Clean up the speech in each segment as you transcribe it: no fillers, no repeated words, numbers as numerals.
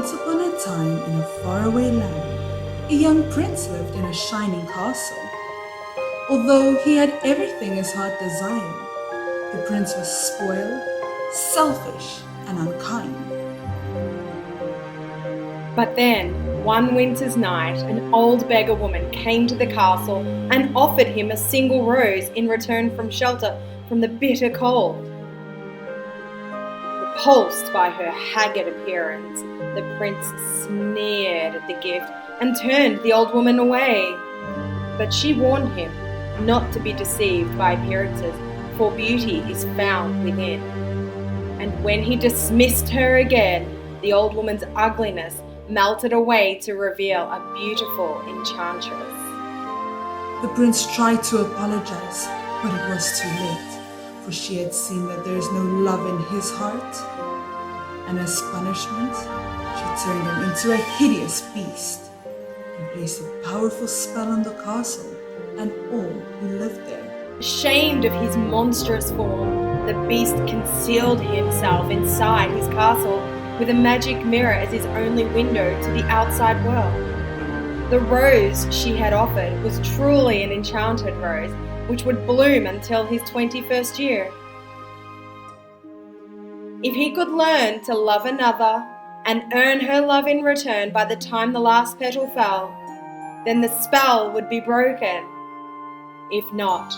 Once upon a time, in a faraway land, a young prince lived in a shining castle. Although he had everything his heart desired, the prince was spoiled, selfish, and unkind. But then, one winter's night, an old beggar woman came to the castle and offered him a single rose in return for shelter from the bitter cold. Repulsed by her haggard appearance, the prince sneered at the gift and turned the old woman away. But she warned him not to be deceived by appearances, for beauty is found within. And when he dismissed her again, the old woman's ugliness melted away to reveal a beautiful enchantress. The prince tried to apologize, but it was too late, for she had seen that there is no love in his heart. And as punishment, she turned him into a hideous beast and placed a powerful spell on the castle and all who lived there. Ashamed of his monstrous form, the beast concealed himself inside his castle with a magic mirror as his only window to the outside world. The rose she had offered was truly an enchanted rose, which would bloom until his 21st year. If he could learn to love another and earn her love in return by the time the last petal fell, then the spell would be broken. If not,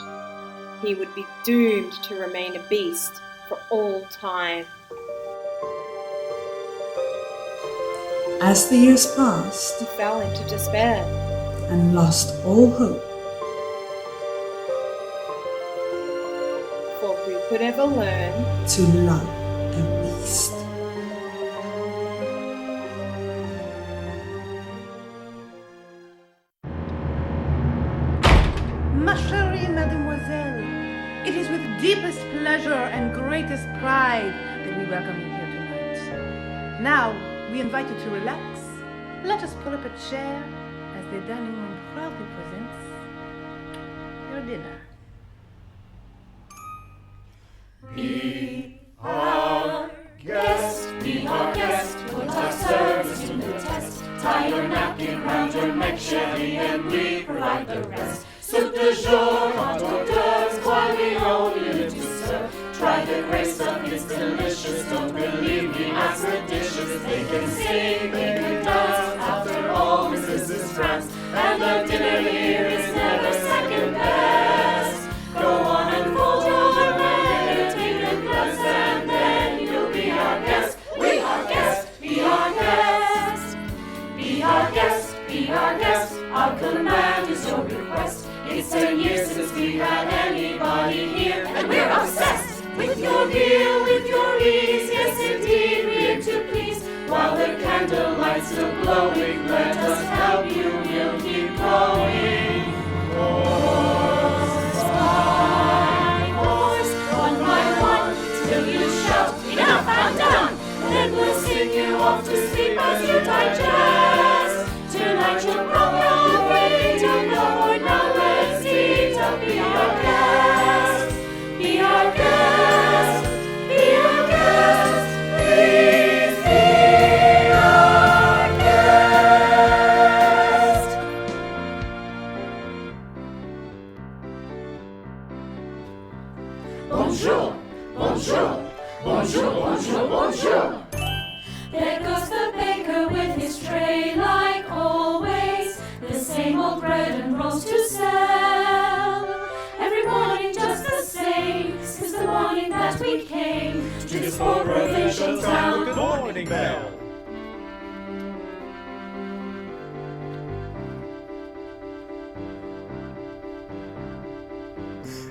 he would be doomed to remain a beast for all time. As the years passed, He fell into despair. and lost all hope, For who could ever learn to love a beast. Ma chérie mademoiselle, it is with deepest pleasure and greatest pride that we welcome you here tonight. Now, we invite you to relax. Let us pull up a chair as the dining room proudly presents your dinner. Be our guest, put our service to the test. Tie your napkin round your neck, sherry, and we provide the rest. Soup de jour, hot hors d'oeuvres, while we only live to serve. Try the grace of it's delicious, don't believe me, ask the dishes. They can sing, they can dance, after all this is France. And the dinner here is never second best. Go on and fold your letter, take a glance, and then you'll be our guest. We are guest, be our guest. Be our guest, be our guest, our command is your request. It's 10 years since we had anybody here, and we're obsessed with your meal, with your ease. Yes, indeed, we're to please. While the candlelight's still glowing, let us help you, we'll keep going. Horse by horse, one by one, till you shout, enough, I'm done. Then we'll sing you off to sleep as you digest. Tonight you'll probably don't know it, now let's eat up. Be our guest, be our guest, be our guest, please be our guest. Bonjour, bonjour, bonjour, bonjour, bonjour. There goes the baker with his tray like always, the same old bread and rolls to sell. Every morning just the same, since the morning that we came to this poor provincial town. Good morning, Belle.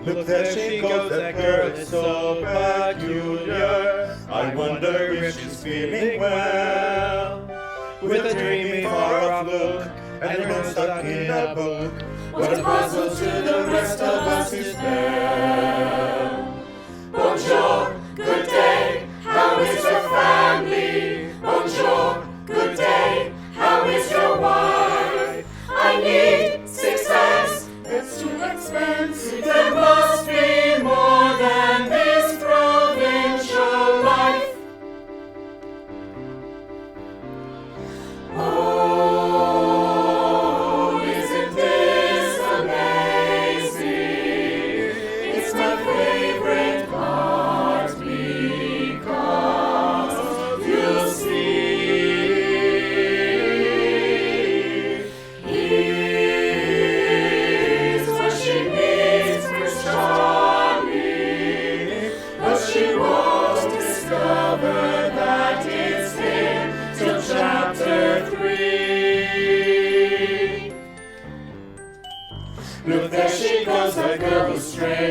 Look, there she goes, that girl is so peculiar. I wonder if she's feeling well. With a dreamy, far-off look, and her nose stuck in a book. What a puzzle to the rest of us is Belle. Bonjour, good day, how is your family? Bonjour, good day, how is your wife? I need 6 eggs, it's too expensive. There must be more than this provincial life.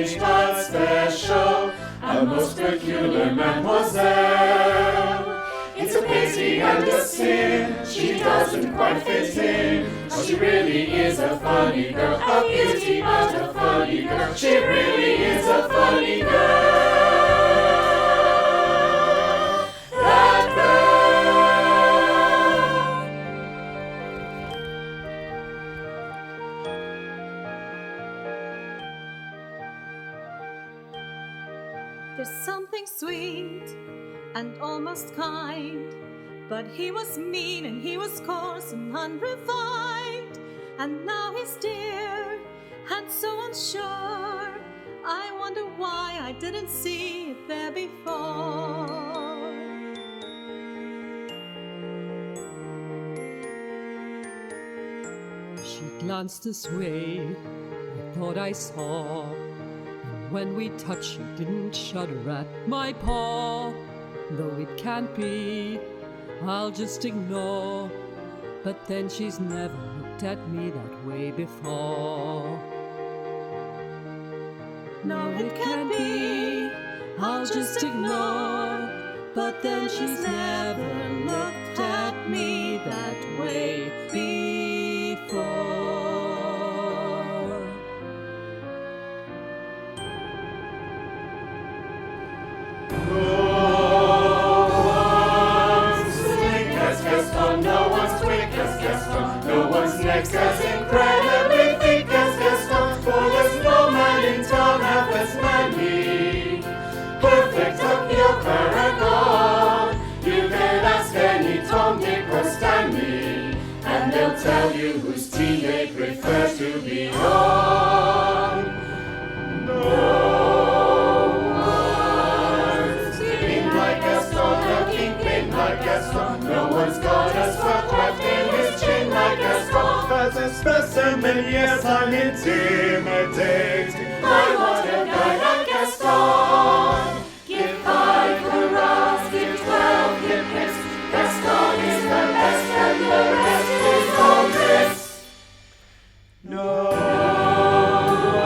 strange but special, a most peculiar mademoiselle. It's a pity and a sin, she doesn't quite fit in, but she really is a funny girl, a beauty but a funny girl. She really is a funny girl. That girl. There's something sweet and almost kind, but he was mean and he was coarse and unrefined, and now he's dear and so unsure. I wonder why I didn't see it there before. She glanced this way, I thought I saw, and when we touched she didn't shudder at my paw. Though it can't be, I'll just ignore, but then she's never looked at me that way before. No, it can't be, I'll just ignore, but then she's never looked at me that way before. No one's next as incredibly thick as Gaston, for there's no man in town half as manly. Perfect, a pure paragon. You can ask any Tom, Dick, or Stanley, and they'll tell you whose team they prefer to be on. No one's giving like Gaston, a kingpin like Gaston. No one's got a sword cleft in his chin like Gaston. As a specimen, yes, I'm intimidating. I want a guy like Gaston. Give 5 hurrahs, give 12 hip hips. Gaston is the best and the rest is all this. No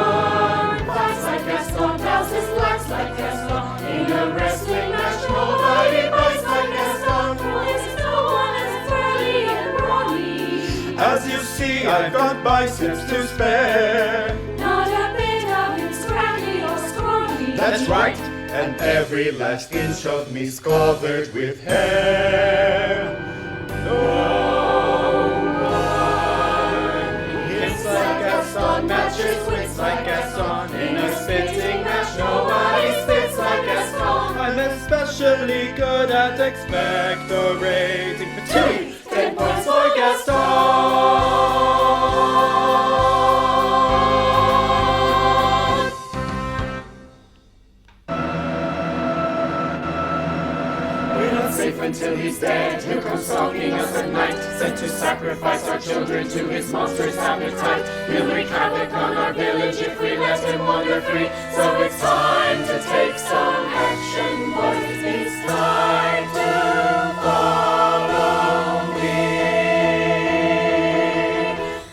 one fights like Gaston, douses blacks like Gaston. In a wrestling match, nobody bites like Gaston. There's no one as burly and brawny. As you see, I've got biceps to spare. Not a bit of him scraggly or scrawny. That's right, and every last inch of me's covered with hair. No one hits like Gaston, matches wits like Gaston. In a spitting match, nobody spits like Gaston. I'm especially good at expectorating. 10 points for Gaston. Safe until he's dead. He'll come stalking us at night, sent to sacrifice our children to his monstrous appetite. He'll wreak havoc on our village if we let him wander free. So it's time to take some action, boys. It's time to follow me.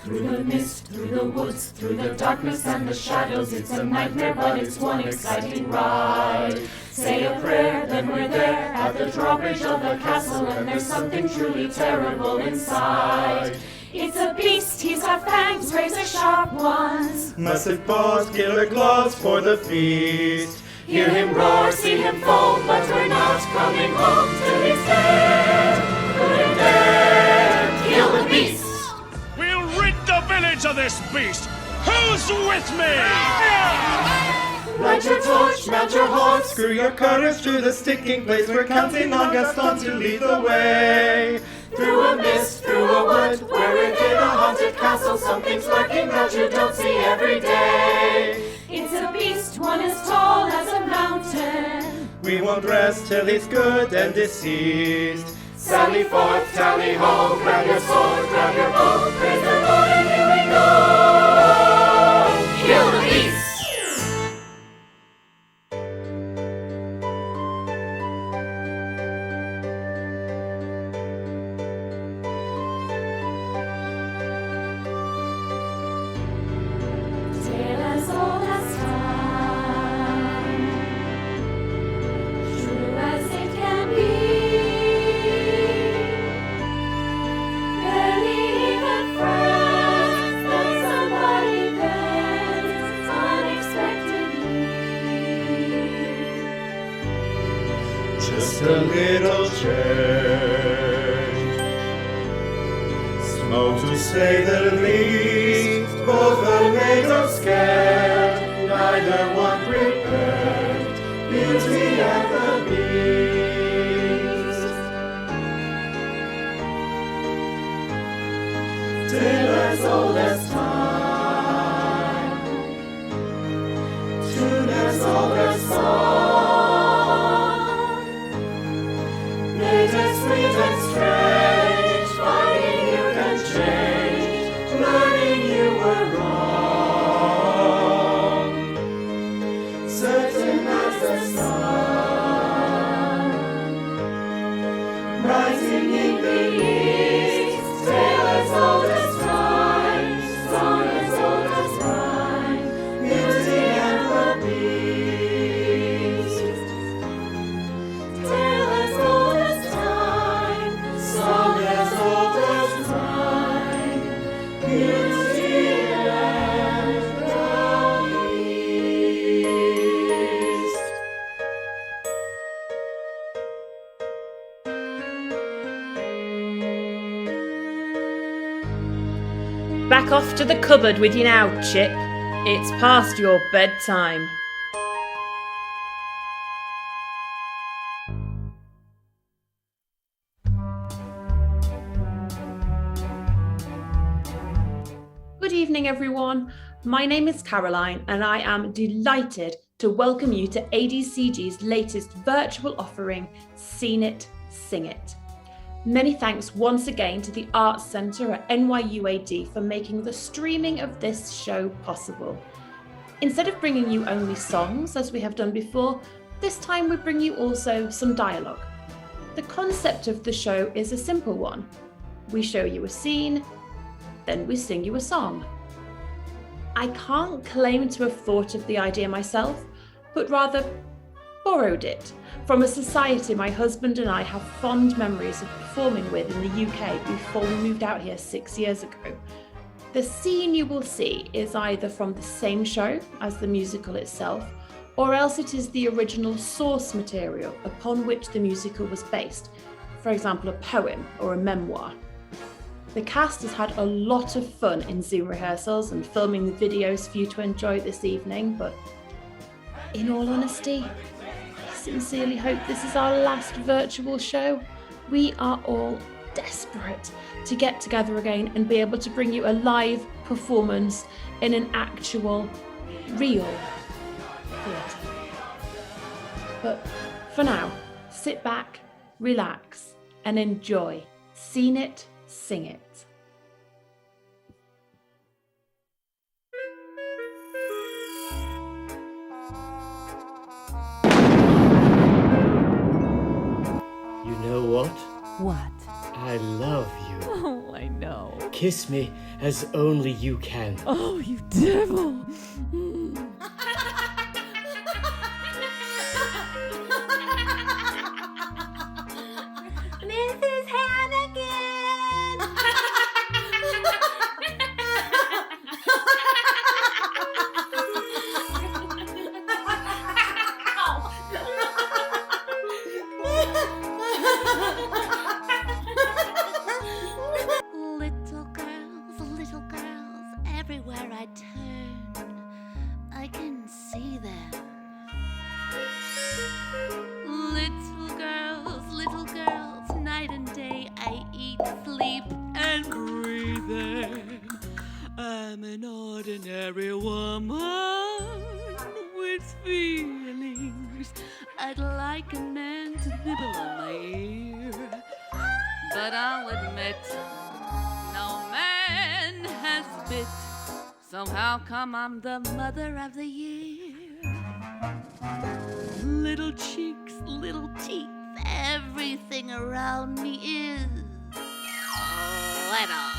Through the mist, through the woods, through the darkness and the shadows. It's a nightmare, but it's one exciting ride. Say a prayer, then we're there at the drawbridge of the castle, and there's something truly terrible inside. It's a beast, he's got fangs, razor sharp ones. Massive paws, killer claws for the feast. Hear him roar, see him foam, but we're not coming home till he's dead. Put him dead, kill the beast. We'll rid the village of this beast. Who's with me? Light your torch, mount your horse. Screw your courage through the sticking place. We're counting on Gaston to lead the way. Through a mist, through a wood, where within a haunted castle something's lurking that you don't see every day. It's a beast, one as tall as a mountain. We won't rest till he's good and deceased. Sally forth, tally ho, grab your sword, grab your bow, praise the Lord and here we go. Kill the beast! Tale as old as time. just a little change. Small to say the least, both a little scared, neither one prepared, Beauty and the Beast. Till as old as time, tune as old as song, made as sweet and strange, finding you can change, learning you were wrong, certain as the sun, rising in the east, tale as old as time, song as old as rhyme, Beauty and the Beast. Tale as old as time, song as old as rhyme, Beauty and the Beast. Back off to the cupboard with you now, Chip. It's past your bedtime. Good evening, everyone. My name is Caroline, and I am delighted to welcome you to ADCG's latest virtual offering, Seen It, Sing It. Many thanks once again to the Arts Centre at NYUAD for making the streaming of this show possible. Instead of bringing you only songs, as we have done before, this time we bring you also some dialogue. The concept of the show is a simple one. We show you a scene, then we sing you a song. I can't claim to have thought of the idea myself, but rather borrowed it from a society my husband and I have fond memories of performing with in the UK before we moved out here 6 years ago. The scene you will see is either from the same show as the musical itself, or else it is the original source material upon which the musical was based, for example, a poem or a memoir. The cast has had a lot of fun in Zoom rehearsals and filming the videos for you to enjoy this evening, but in all honesty, I sincerely hope this is our last virtual show. We are all desperate to get together again and be able to bring you a live performance in an actual, real theatre. But for now, sit back, relax, and enjoy. Seen It, Sing It. You know what? What? I love you. Oh, I know. Kiss me as only you can. Oh, you devil! Mrs. Hannigan! Little girls, everywhere I turn, I can see them. Little girls, night and day I eat, sleep, and breathe them. I'm an ordinary woman with feelings. I'd like a man to nibble on my ear, but I'll admit, no man has bit. So how come I'm the mother of the year? Little cheeks, little teeth, everything around me is little.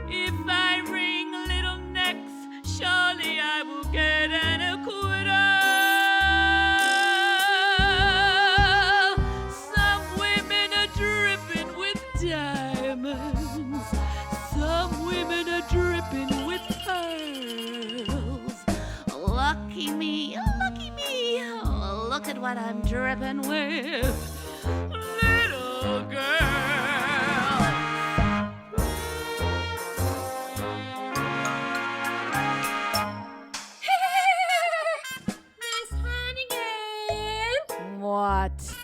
If I wring little necks, surely I will get an acquittal. Some women are dripping with diamonds, some women are dripping with pearls. Lucky me, oh, look look at what I'm dripping with. Little girl. Miss Hannigan! What?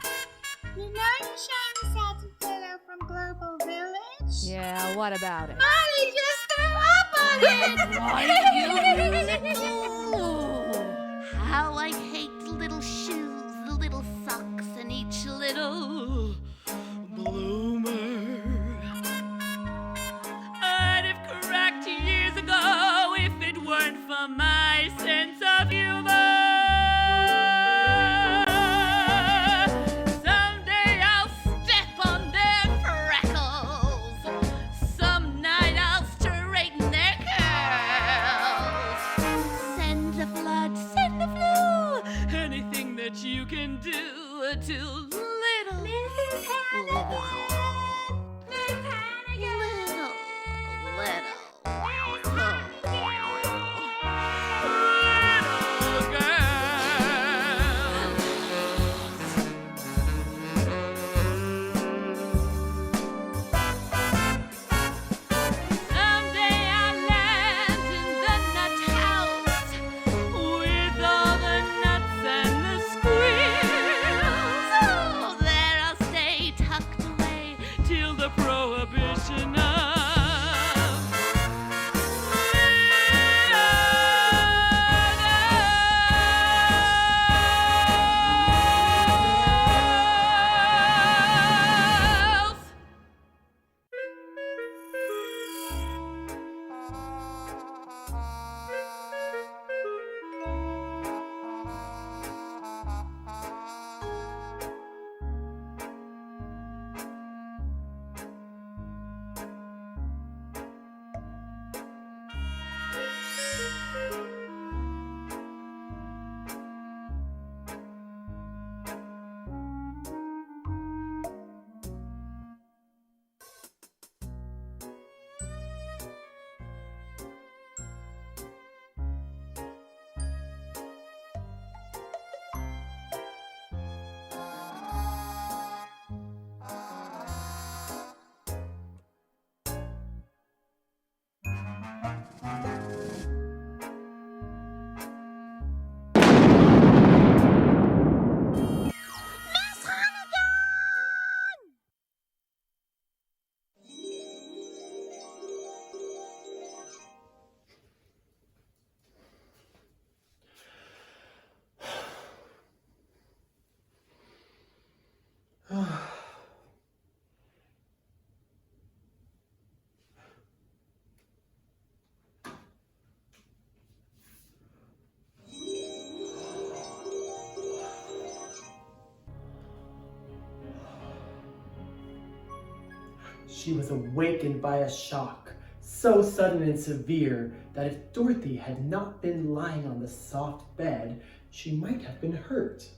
You know you showed me satin pillow from Global Village? Yeah, what about it? Molly just threw up on it! How I hate the little shoes, the little socks, and each little bloomer. I'd have cracked years ago if it weren't for my sense of humor. Someday I'll step on their freckles. Some night I'll straighten their curls. Send the flood, send the flu, anything that you can do to little, Mrs. Hannigan! Miss Hannigan! little. Someday I'll land in the nut house with all the nuts and the squeals. Oh, there I'll stay tucked away till the prohibition of She was awakened by a shock, so sudden and severe that if Dorothy had not been lying on the soft bed, she might have been hurt.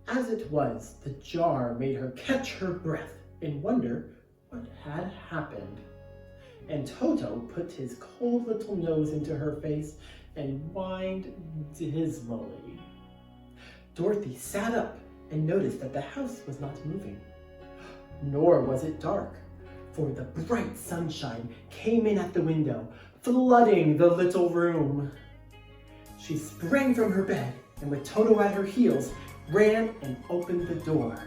As it was, the jar made her catch her breath and wonder what had happened. And Toto put his cold little nose into her face and whined dismally. Dorothy sat up and noticed that the house was not moving. Nor was it dark, for the bright sunshine came in at the window, flooding the little room. She sprang from her bed and with Toto at her heels, ran and opened the door.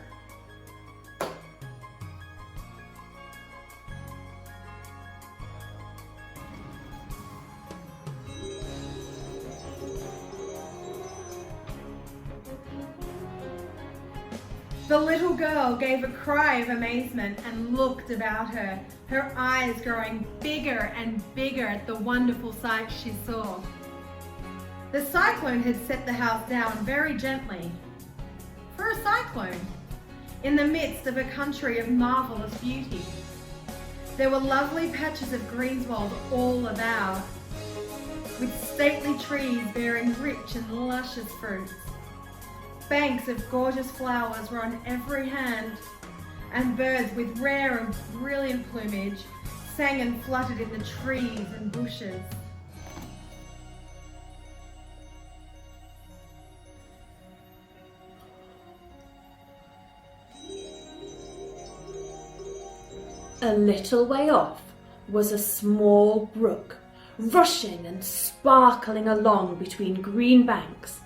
The little girl gave a cry of amazement and looked about her, her eyes growing bigger and bigger at the wonderful sight she saw. The cyclone had set the house down very gently. For a cyclone, in the midst of a country of marvellous beauty. There were lovely patches of greenswald all about, with stately trees bearing rich and luscious fruits. Banks of gorgeous flowers were on every hand, and birds with rare and brilliant plumage sang and fluttered in the trees and bushes. A little way off was a small brook, rushing and sparkling along between green banks,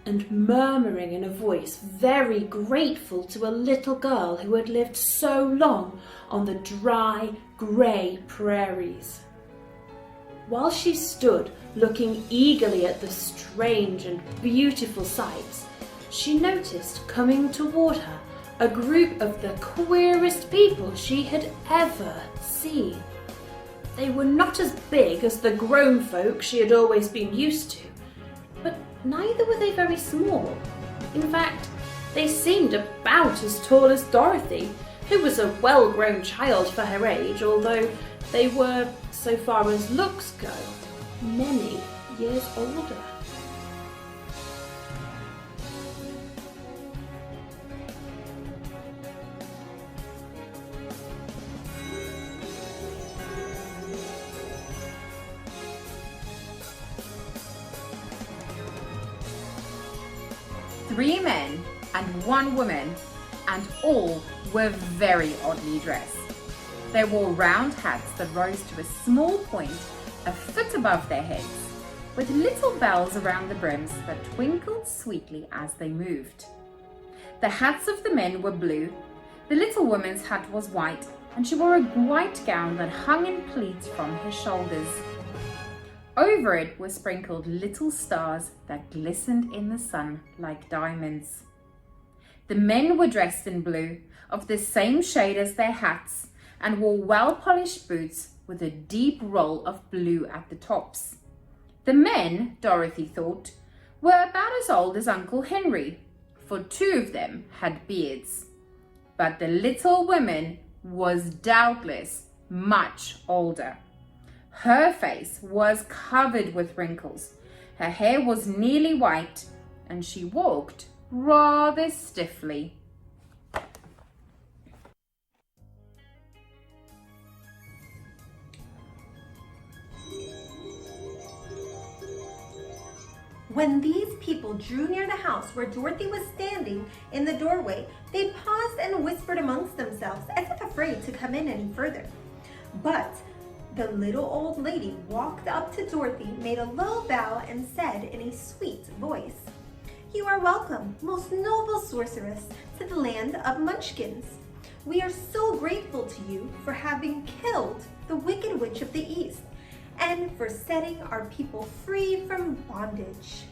and murmuring in a voice very grateful to a little girl who had lived so long on the dry, grey prairies. While she stood looking eagerly at the strange and beautiful sights, she noticed coming toward her a group of the queerest people she had ever seen. They were not as big as the grown folk she had always been used to, but neither were they very small. In fact, they seemed about as tall as Dorothy, who was a well-grown child for her age, although they were, so far as looks go, many years older. Three men and one woman, and all were very oddly dressed. They wore round hats that rose to a small point a foot above their heads, with little bells around the brims that twinkled sweetly as they moved. The hats of the men were blue, the little woman's hat was white, and she wore a white gown that hung in pleats from her shoulders. Over it were sprinkled little stars that glistened in the sun like diamonds. The men were dressed in blue, of the same shade as their hats, and wore well-polished boots with a deep roll of blue at the tops. The men, Dorothy thought, were about as old as Uncle Henry, for two of them had beards. But the little woman was doubtless much older. Her face was covered with wrinkles, her hair was nearly white, and she walked rather stiffly. When these people drew near the house where Dorothy was standing in the doorway, they paused and whispered amongst themselves as if afraid to come in any further. But the little old lady walked up to Dorothy, made a low bow, and said in a sweet voice, "You are welcome, most noble sorceress, to the land of Munchkins. We are so grateful to you for having killed the Wicked Witch of the East and for setting our people free from bondage."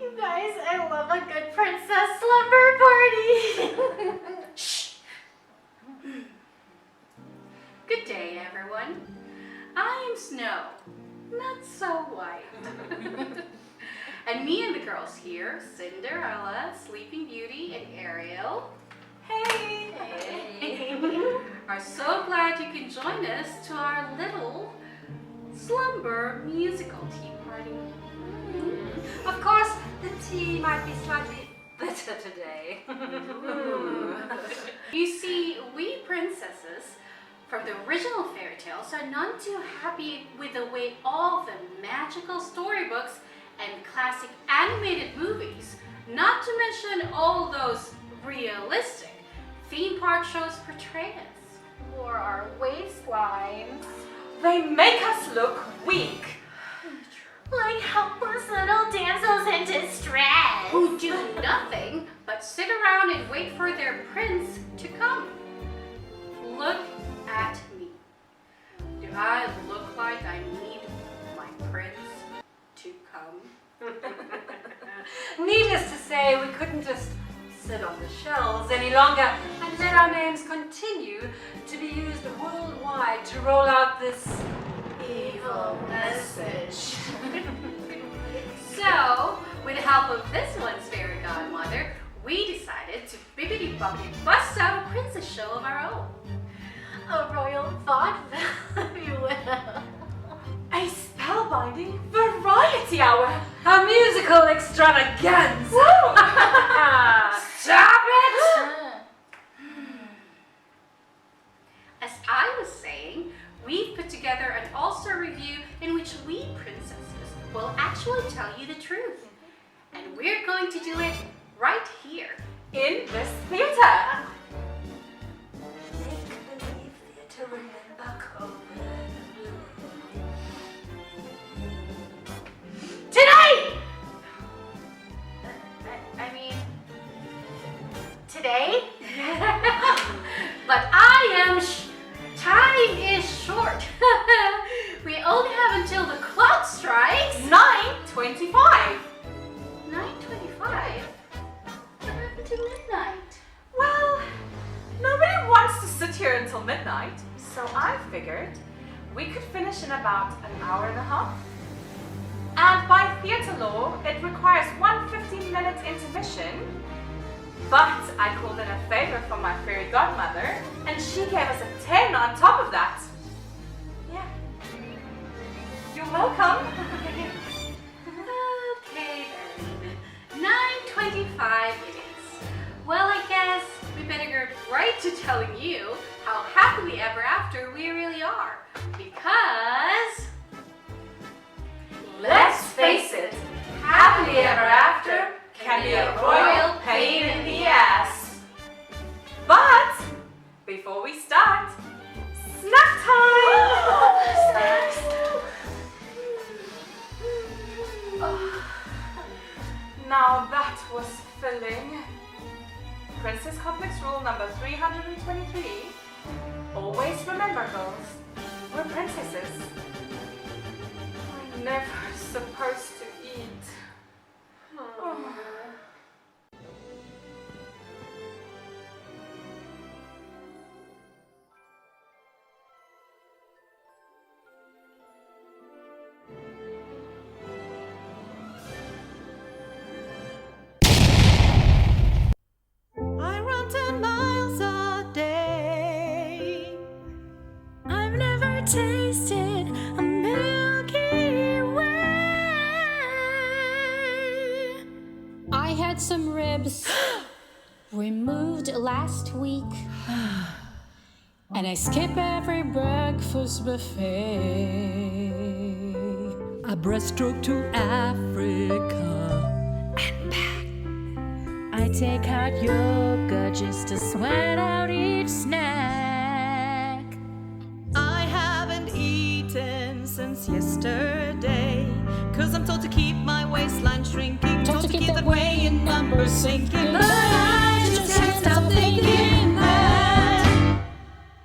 You guys, I love a good princess slumber party. Shh. And me and the girls here, Cinderella, Sleeping Beauty, and Ariel, hey, are so glad you can join us to our little slumber musical tea party. Of course, the tea might be slightly bitter today. You see, we princesses from the original fairy tales are none too happy with the way all the magical storybooks and classic animated movies, not to mention all those realistic theme park shows portray us. Or our waistlines. They make us look weak. Like helpless little damsels in distress. Who do nothing but sit around and wait for their prince to come. Look at me. Do I look like I need my prince to come? Needless to say, we couldn't just sit on the shelves any longer and let our names continue to be used worldwide to roll out this evil message. So, with the help of this one's fairy godmother, we decided to bibbidi-bobbidi bust out a princess show of our own. A royal vaudeville, if you will. A spellbinding variety hour. A musical extravaganza. Stop it! As I was saying, we've put together an all-star review in which we princesses will actually tell you the truth. And we're going to do it right here. In this theatre. Make-believe theatre, remember COVID. Tonight! I mean, today? But I am time is short. We only have until the clock strikes 9:25. 9:25? What happened to midnight? Well, nobody wants to sit here until midnight, so I figured we could finish in about an hour and a half. And by theatre law, it requires one 15-minute intermission. But I called in a favor from my fairy godmother, and she gave us a 10 on top of that. Yeah. You're welcome. Okay then. 9:25 it is. Well, I guess we better get right to telling you how happily ever after we really are. Because Let's face it, happily ever after can be a royal pain in the ass. But before we start, snack time! Snacks! Now that was filling. Princess Complex rule number 323. Always remember, girls, we're princesses. We're never supposed to eat. Oh. I run 10 miles a day. I've never tasted a Milky Way. I had some ribs removed last week, and I skip every breakfast buffet. A breaststroke to Africa. I take out yoga just to sweat out each snack. I haven't eaten since yesterday, 'cause I'm told to keep my waistline shrinking, told to keep that way in numbers sinking. But I just can't stop thinking that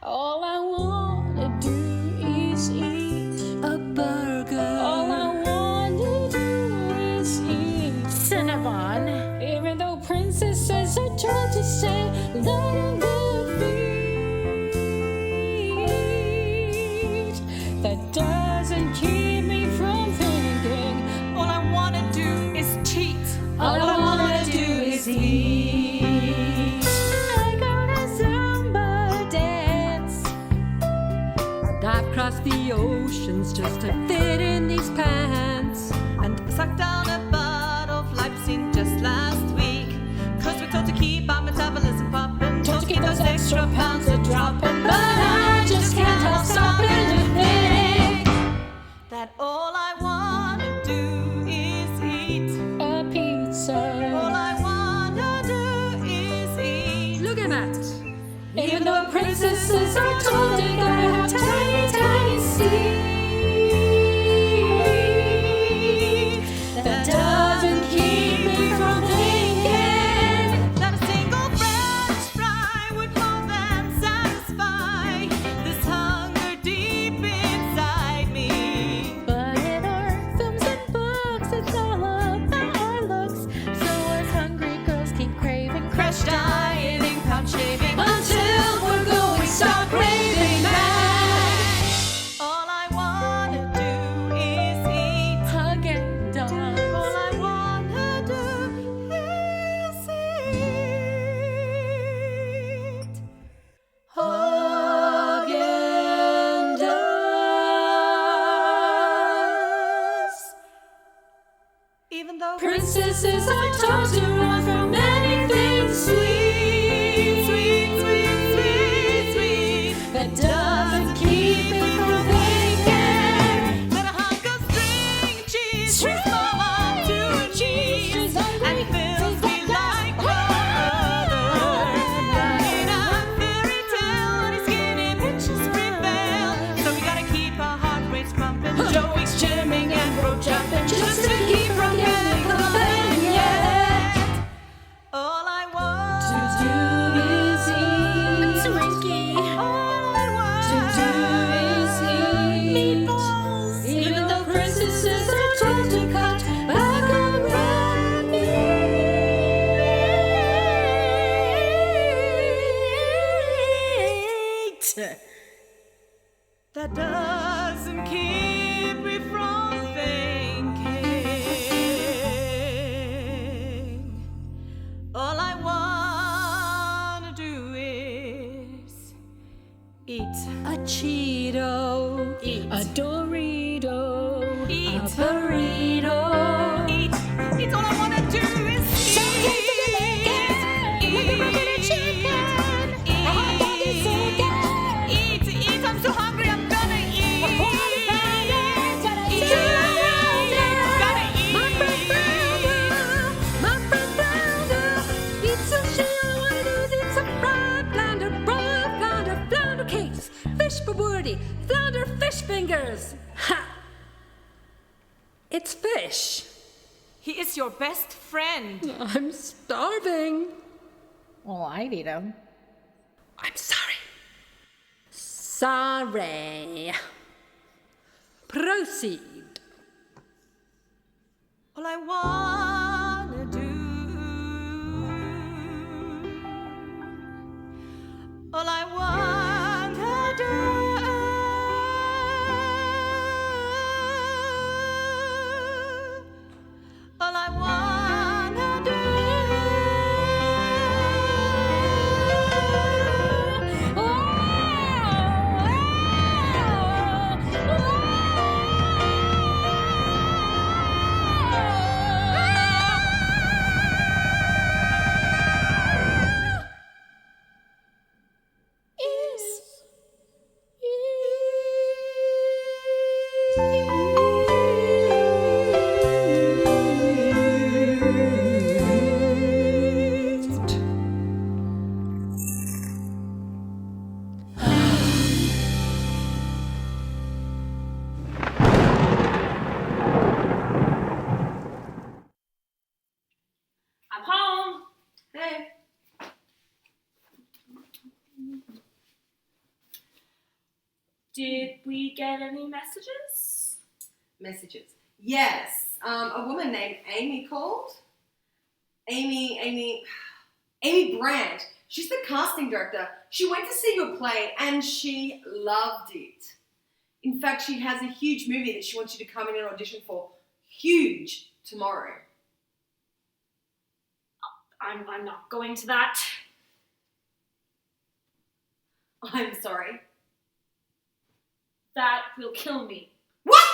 all I wanna do is eat a burger. All I wanna do is eat Cinnabon. Even though princesses are told to say, let them feet. That doesn't keep me from thinking. All I wanna do is All I wanna do is eat. I got a Zumba dance. And I've crossed the oceans just to fit in these pants. And sucked down a bottle of Lipsin just last week. 'Cause we're told to keep our metabolism popping, told to keep those extra pounds a dropping. But I just can't help stopping to think that all I wanna do is eat a pizza. All I wanna do is eat. Look at that. Even though princesses are told they gotta have tiny, tiny seeds. That doesn't keep me from thinking that a single French fry would more than satisfy this hunger deep inside me. But in our films and books, it's all about our looks. So us hungry girls keep craving crash dieting, pound shaving, until we're going stark raving mad. All I wanna do is eat Haagen-Dazs. All I wanna do is eat Haagen-Dazs. Even though princesses are taught to run from anything sweet, sweet, sweet, sweet, sweet, that doesn't keep me from thinking that a hunk of string cheese turns my heart to a cheese and fills me like no other. In a fairy tale, only skinny bitches prevail, so we gotta keep our heart rates pumping, Joey's jamming and road jumping, just to keep from getting clubbing. Yet all I want to do is eat Twinkie. All I want to do is eat meatballs. Even though princesses are told to cut back on red meat. That doesn't keep me from thinking. All I wanna do is eat a Cheeto, eat a Dorito, eat a burrito, eat. It's all I wanna do is eat. Eat. I'm so hungry. I'm gonna eat. Fish babooty, flounder fish fingers. Ha! It's fish. He is your best friend. I'm starving. Well, I'd eat him. I'm sorry. Sorry. Proceed. All I wanna do, all I wanna do, all I wanna do. I'm home. Hey. Did we get any messages? Messages. Yes. A woman named Amy called. Amy Brandt. She's the casting director. She went to see your play and she loved it. In fact, she has a huge movie that she wants you to come in and audition for. Huge. Tomorrow. I'm not going to that. I'm sorry. That will kill me. What?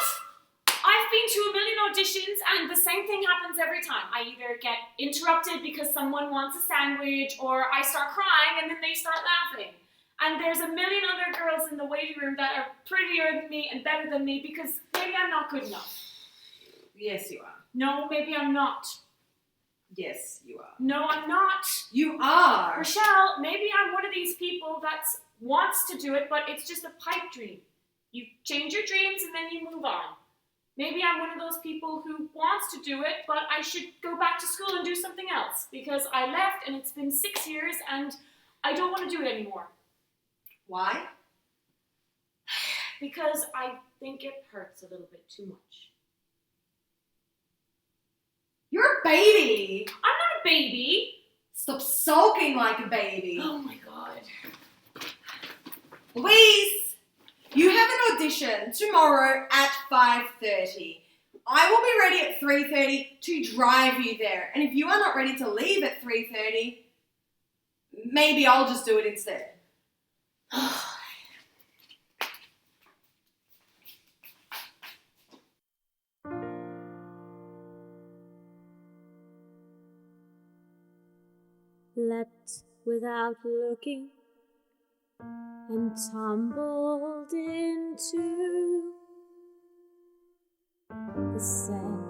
I've been to a million auditions and the same thing happens every time. I either get interrupted because someone wants a sandwich or I start crying and then they start laughing. And there's a million other girls in the waiting room that are prettier than me and better than me because maybe I'm not good enough. Yes, you are. No, maybe I'm not. Yes, you are. No, I'm not. You are. Rochelle, maybe I'm one of these people that wants to do it, but it's just a pipe dream. You change your dreams and then you move on. Maybe I'm one of those people who wants to do it, but I should go back to school and do something else because I left and it's been 6 years and I don't want to do it anymore. Why? Because I think it hurts a little bit too much. You're a baby. I'm not a baby. Stop sulking like a baby. Oh my God. Louise, you have an audition tomorrow at 5:30. I will be ready at 3:30 to drive you there. And if you are not ready to leave at 3:30, maybe I'll just do it instead. Leapt without looking and tumbled into the Seine.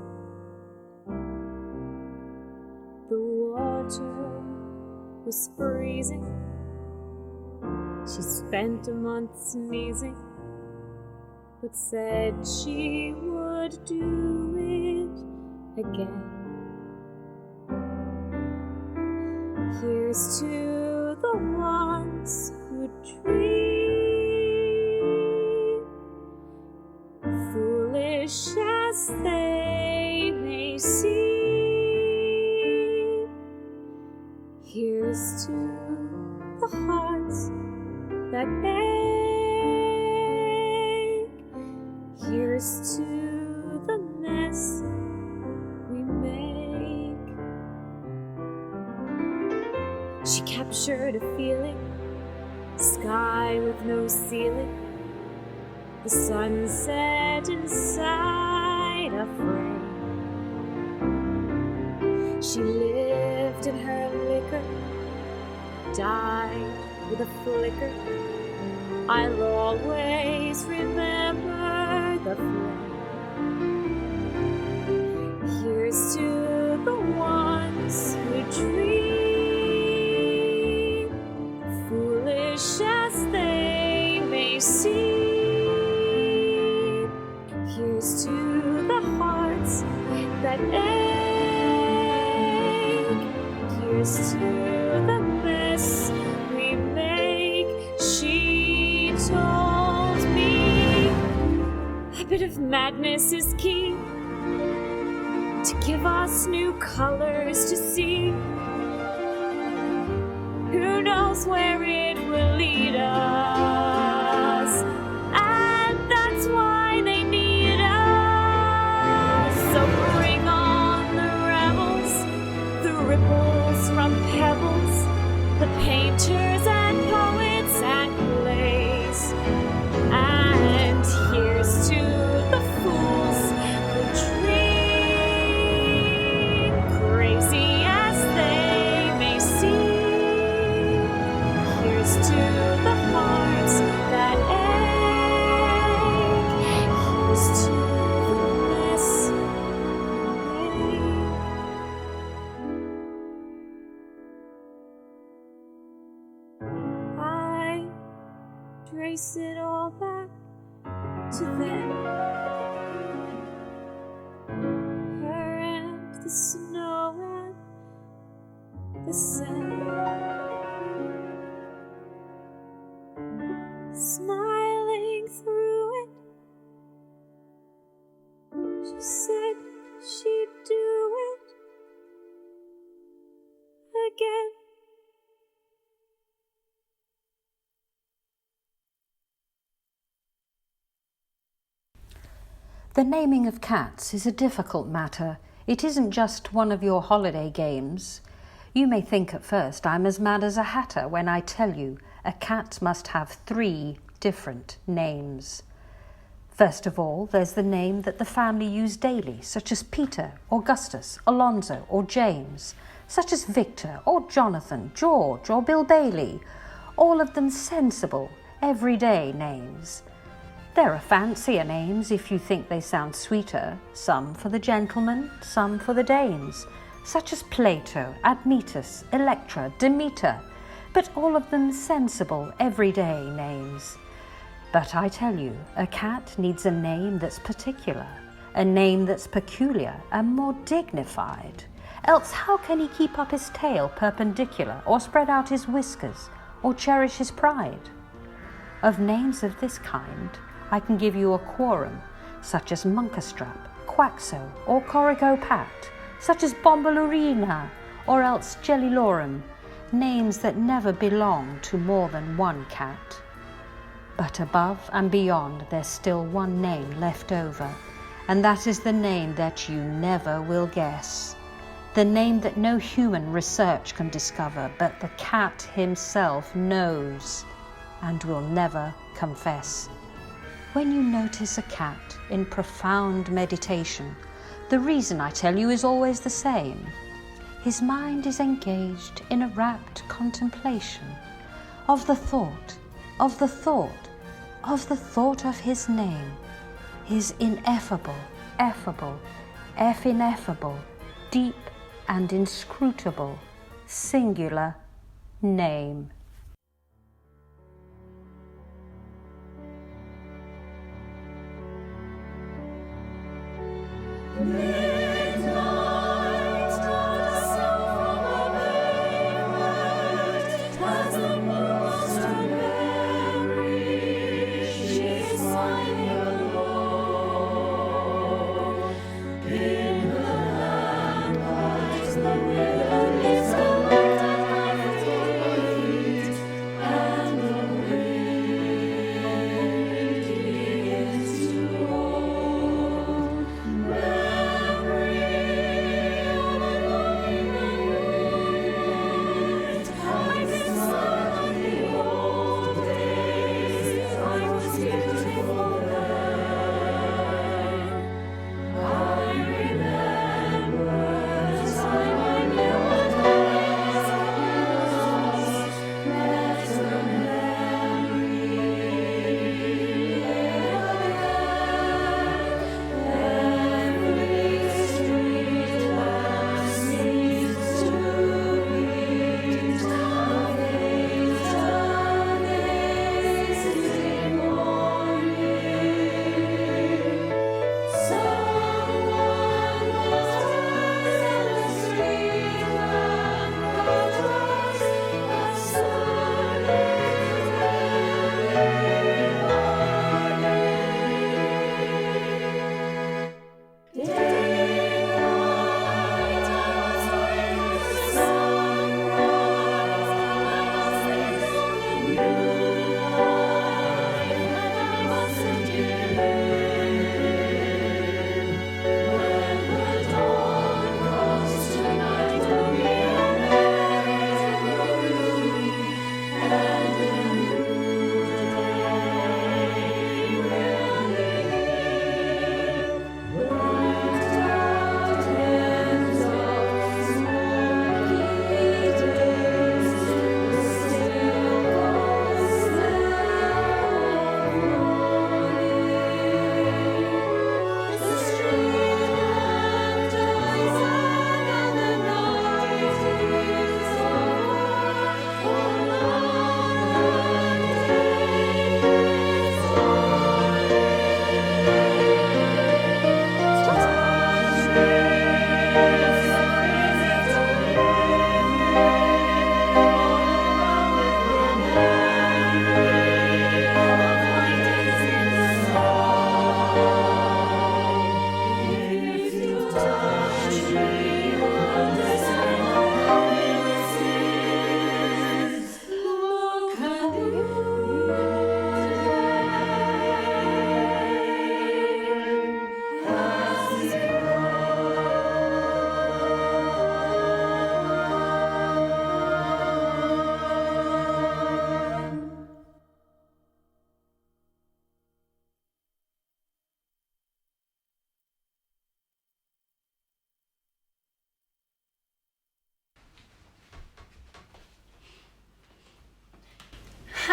The water was freezing. She spent a month sneezing, but said she would do it again. Here's to the ones who dream, foolish as they may seem. Here's to the hearts that ache. Here's to the mess we make. She captured a feeling, sky with no ceiling, the sunset inside a frame. She lived in her liquor, died with a flicker. I'll always remember the flame. Here's to the ones who dream, foolish as they may seem. Here's to the hearts that ache. Here's to the mess we make. She told me a bit of madness is key to give us new colors to see. Who knows where it will lead us? And that's why they need us. So bring on the rebels, the ripples from pebbles, the painters and poets and plays. And here's to the fools who dream, crazy as they may seem. Here's to the hearts that ache. Here's to the mess we make. I trace it all back to then. Her and the snow and the sand. Smiling through it, she said she'd do it again. The naming of cats is a difficult matter. It isn't just one of your holiday games. You may think at first I'm as mad as a hatter when I tell you a cat must have 3 different names. First of all, there's the name that the family use daily, such as Peter, Augustus, Alonzo, or James, such as Victor, or Jonathan, George, or Bill Bailey, all of them sensible, everyday names. There are fancier names if you think they sound sweeter, some for the gentlemen, some for the dames, such as Plato, Admetus, Electra, Demeter, but all of them sensible, everyday names. But I tell you, a cat needs a name that's particular, a name that's peculiar and more dignified. Else how can he keep up his tail perpendicular, or spread out his whiskers, or cherish his pride? Of names of this kind, I can give you a quorum, such as Monkastrap, Quaxo, or Coricopat, such as Bombalurina, or else Jellylorum, names that never belong to more than one cat. But above and beyond, there's still one name left over, and that is the name that you never will guess. The name that no human research can discover, but the cat himself knows and will never confess. When you notice a cat in profound meditation, the reason I tell you is always the same. His mind is engaged in a rapt contemplation of the thought, of the thought, of the thought of his name, his ineffable, effable, ineffable, deep and inscrutable, singular name.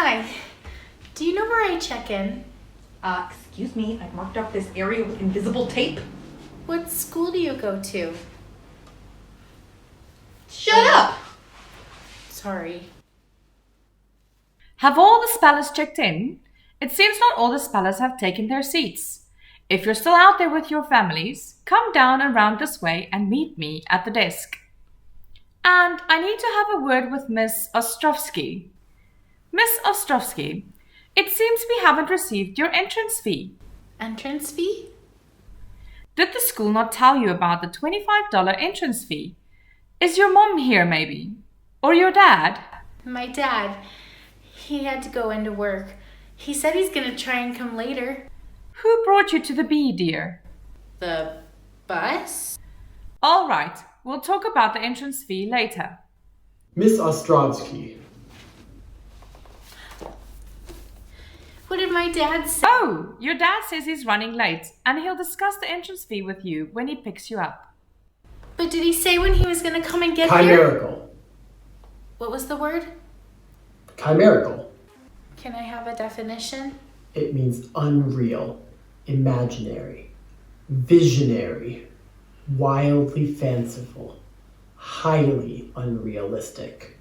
Hi. Do you know where I check in? Excuse me, I've marked up this area with invisible tape. What school do you go to? Shut up! Sorry. Have all the spellers checked in? It seems not all the spellers have taken their seats. If you're still out there with your families, come down and round this way and meet me at the desk. And I need to have a word with Miss Ostrovsky. Miss Ostrovsky, it seems we haven't received your entrance fee. Entrance fee? Did the school not tell you about the $25 entrance fee? Is your mom here maybe? Or your dad? My dad. He had to go into work. He said he's gonna try and come later. Who brought you to the bee, dear? The bus? All right, we'll talk about the entrance fee later. Miss Ostrovsky. What did my dad say? Oh, your dad says he's running late and he'll discuss the entrance fee with you when he picks you up. But did he say when he was gonna come and get Chimerical. here? What was the word? Chimerical. Can I have a definition? It means unreal, imaginary, visionary, wildly fanciful, highly unrealistic.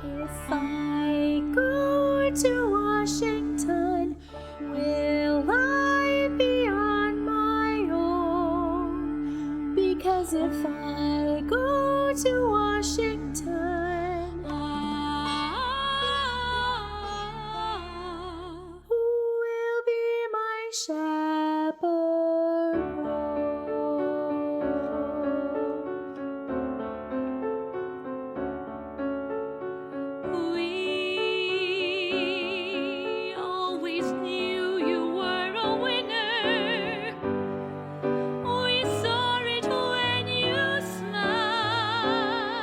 If I go to Washington, will I be on my own? Because if I go to Washington, who will be my chaperone? We always knew you were a winner. We saw it when you smiled.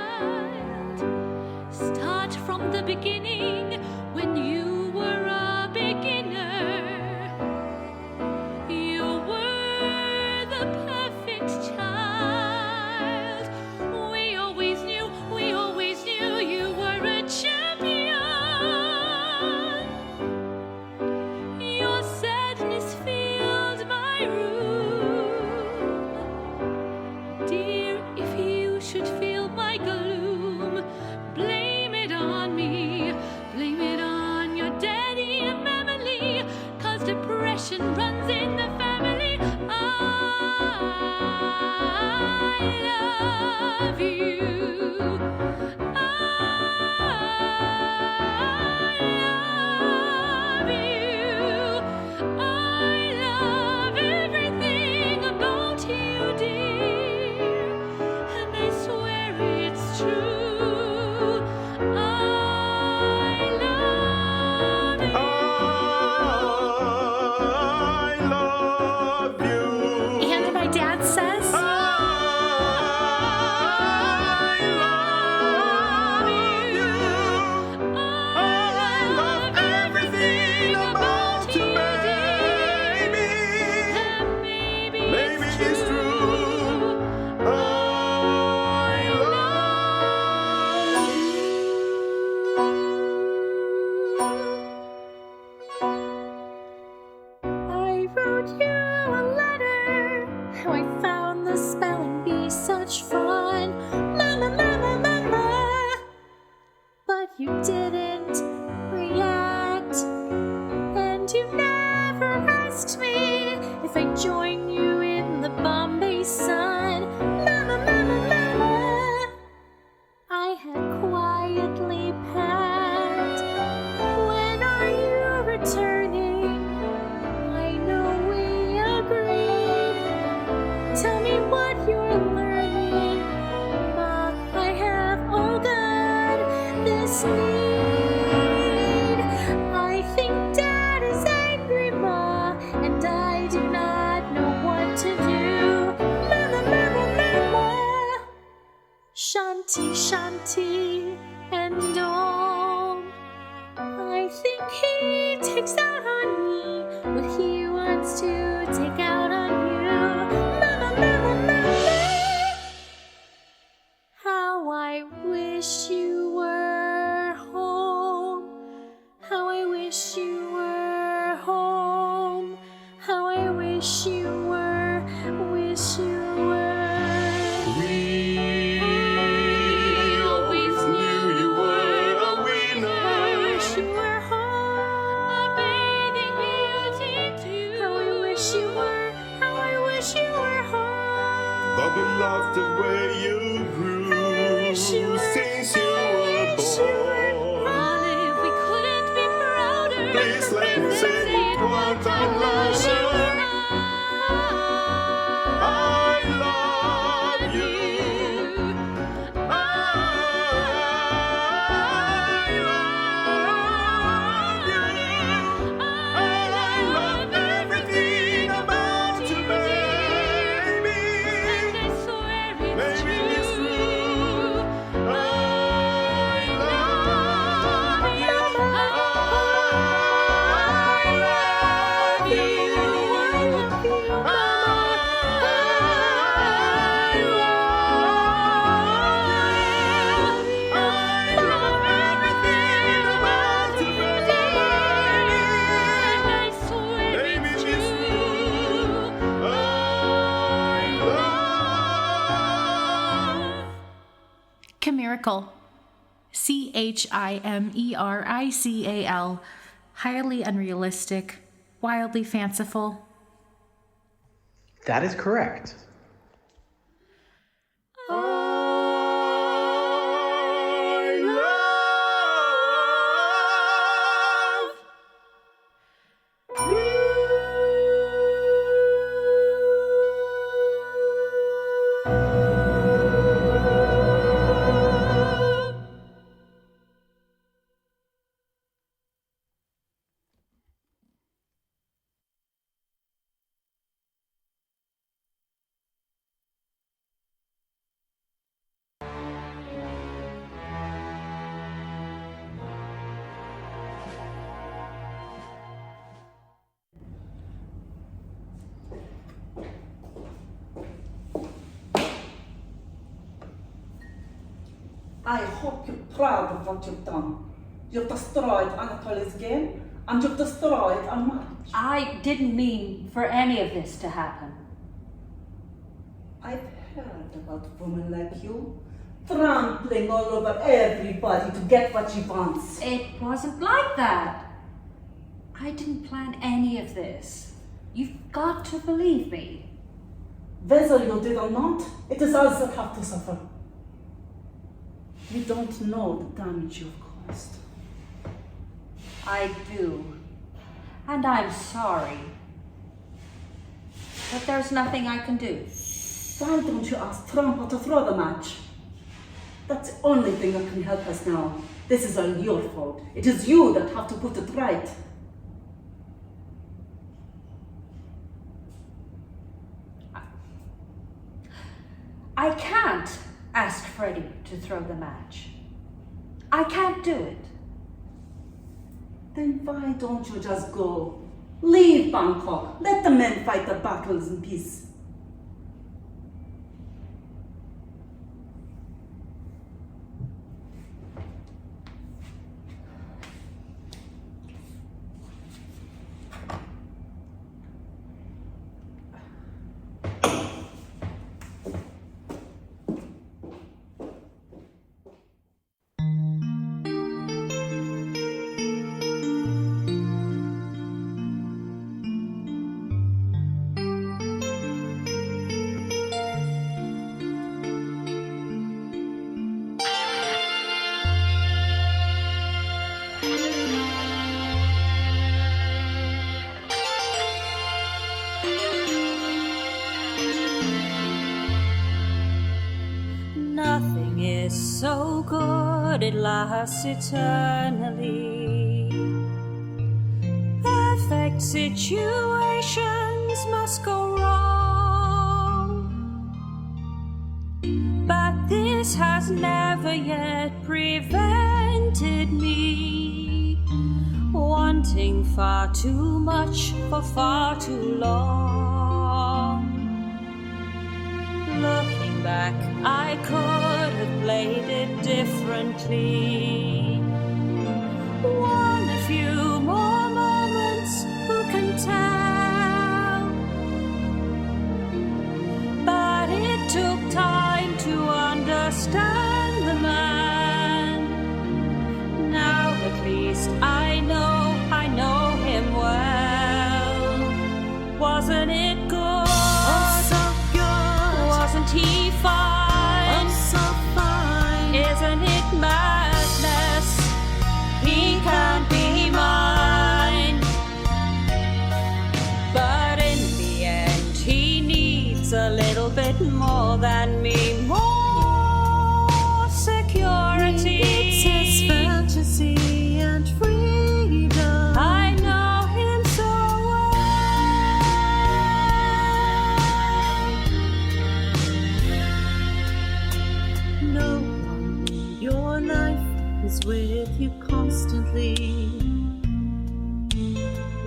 wish you were, wish you were. We always knew you were a winner. How I wish you were home, A bathing beauty too. how I wish you were, how I wish you were home. But we loved the way you grew since you were born. Olive, we couldn't be prouder. Please let me say it one time louder. I love you. I love you. I love everything about you, baby. And I swear it's Baby, it's true. true. I love you. I love you. Chimerical. Chimerical. Highly unrealistic, wildly fanciful. That is correct. I hope you're proud of what you've done. You've destroyed Anatoly's game, and you've destroyed our marriage. I didn't mean for any of this to happen. I've heard about women like you, trampling all over everybody to get what she wants. It wasn't like that. I didn't plan any of this. You've got to believe me. Whether you did or not, it is us that have to suffer. You don't know the damage you've caused. I do. And I'm sorry. But there's nothing I can do. Why don't you ask Trapp to throw the match? That's the only thing that can help us now. This is all your fault. It is you that have to put it right. I can't ask Freddie to throw the match. I can't do it. Then why don't you just go? Leave Bangkok. Let the men fight their battles in peace. Nothing is so good it lasts eternally. Perfect situations must go wrong, but this has never yet prevented me wanting far too much for far too long. Looking back, I could have played it differently. Won a few more moments, who can tell? than me, more security. It's his fantasy and freedom. I know him so well. No one in your life is with you constantly.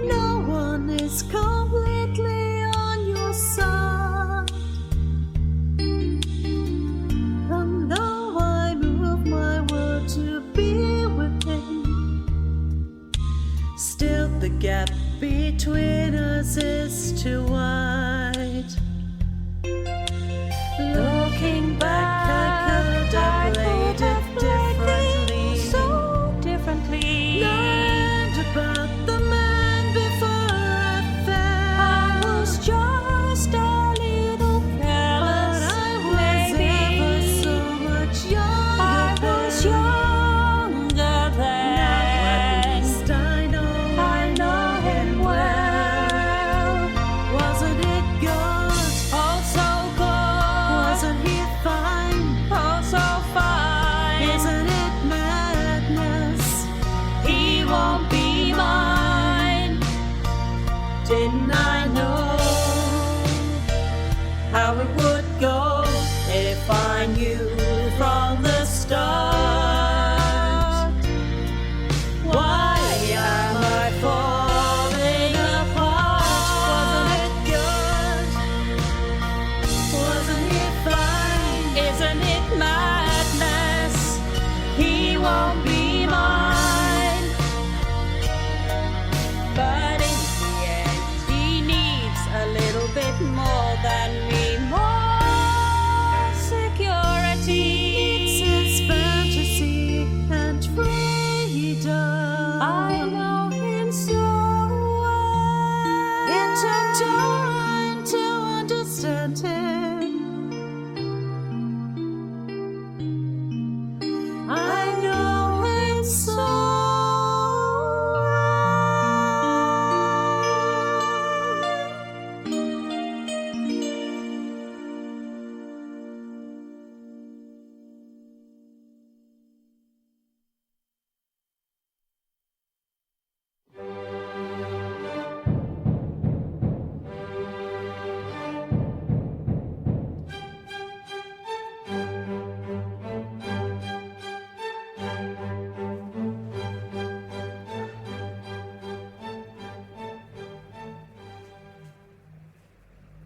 No one is completely on your side. And though I move my word to be with him, still the gap between us is too wide. Looking back, I could have played it differently, so differently. Learned about the man before I fell. I was just a little careless, but I was ever so much younger. I was younger then. Now at least I know him well. Wasn't it good? Oh, so good. Wasn't he fine? Oh, so fine. Isn't it madness? He won't be mine. Didn't I know how it would go if I knew from the start? Why am I falling apart? Wasn't it good? Wasn't he fine? Isn't it madness? He won't be mine. But in the end, he needs a little bit more than me, more security. It's his fantasy and freedom. I know him so well. It took time to understand him. I know him so well.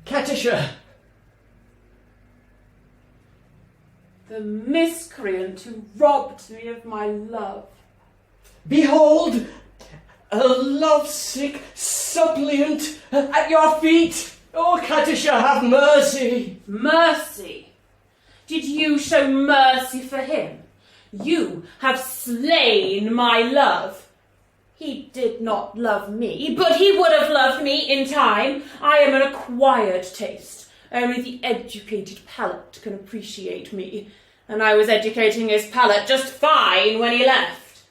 Katisha! The miscreant who robbed me of my love. Behold, a lovesick suppliant at your feet. Oh, Katisha, have mercy. Mercy? Did you show mercy for him? You have slain my love. He did not love me, but he would have loved me in time. I am an acquired taste. Only the educated palate can appreciate me. And I was educating his palate just fine when he left.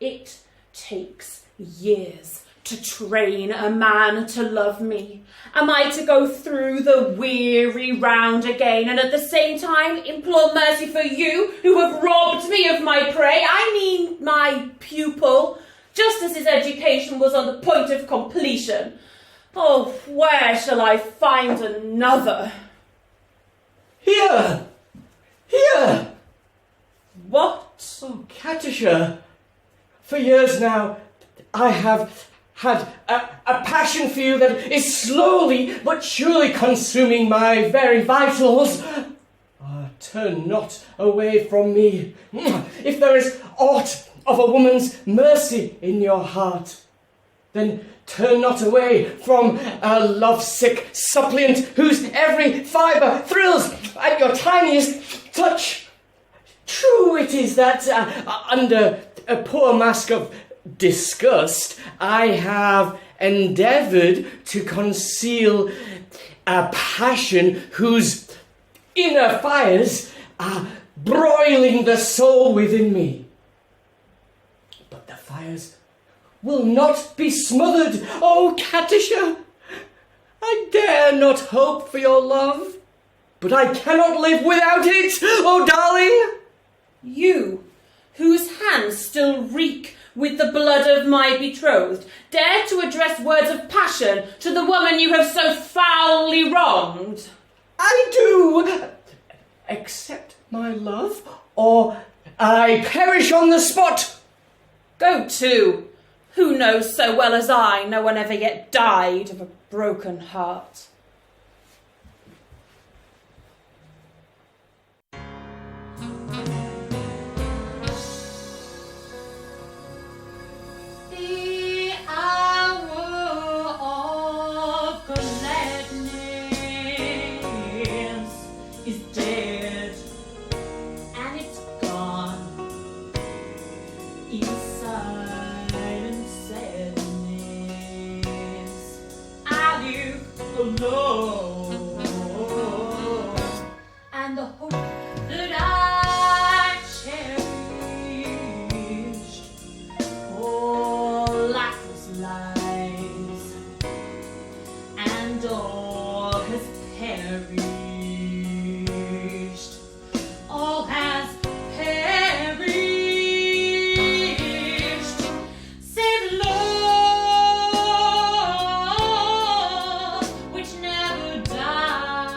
It takes years to train a man to love me. Am I to go through the weary round again and at the same time implore mercy for you who have robbed me of my prey? I mean my pupil, just as his education was on the point of completion. Oh, where shall I find another? Here! Here! What? Oh, Katisha, for years now, I have had a passion for you that is slowly but surely consuming my very vitals. Turn not away from me. If there is aught of a woman's mercy in your heart, then turn not away from a lovesick suppliant whose every fibre thrills at your tiniest touch. True it is that under a poor mask of disgust, I have endeavoured to conceal a passion whose inner fires are broiling the soul within me. But the fires will not be smothered. Oh, Katisha, I dare not hope for your love. But I cannot live without it, oh darling! You, whose hands still reek with the blood of my betrothed, dare to address words of passion to the woman you have so foully wronged? I do! Accept my love, or I perish on the spot! Go to! Who knows so well as I, no one ever yet died of a broken heart. The hour of gladness is dead, and it's gone in silent sadness. I live alone, and the hope that I cherished all lifeless lies, and all has perished. All has perished, save love, which never dies,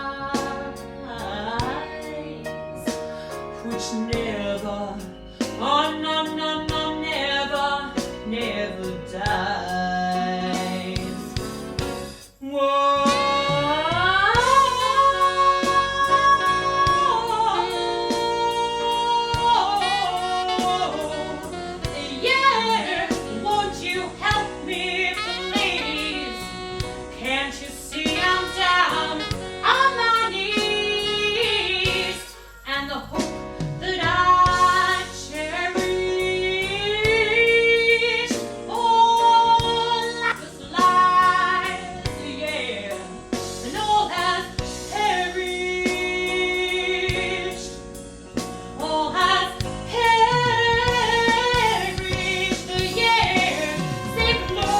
which never, oh no, no, no, never, never dies. Whoa. Yeah, won't you help me, please? Can't you see I'm down on my knees? And the hope that I cherish, all lifeless lies, yeah, and all has perished, all has perished, yeah, save love,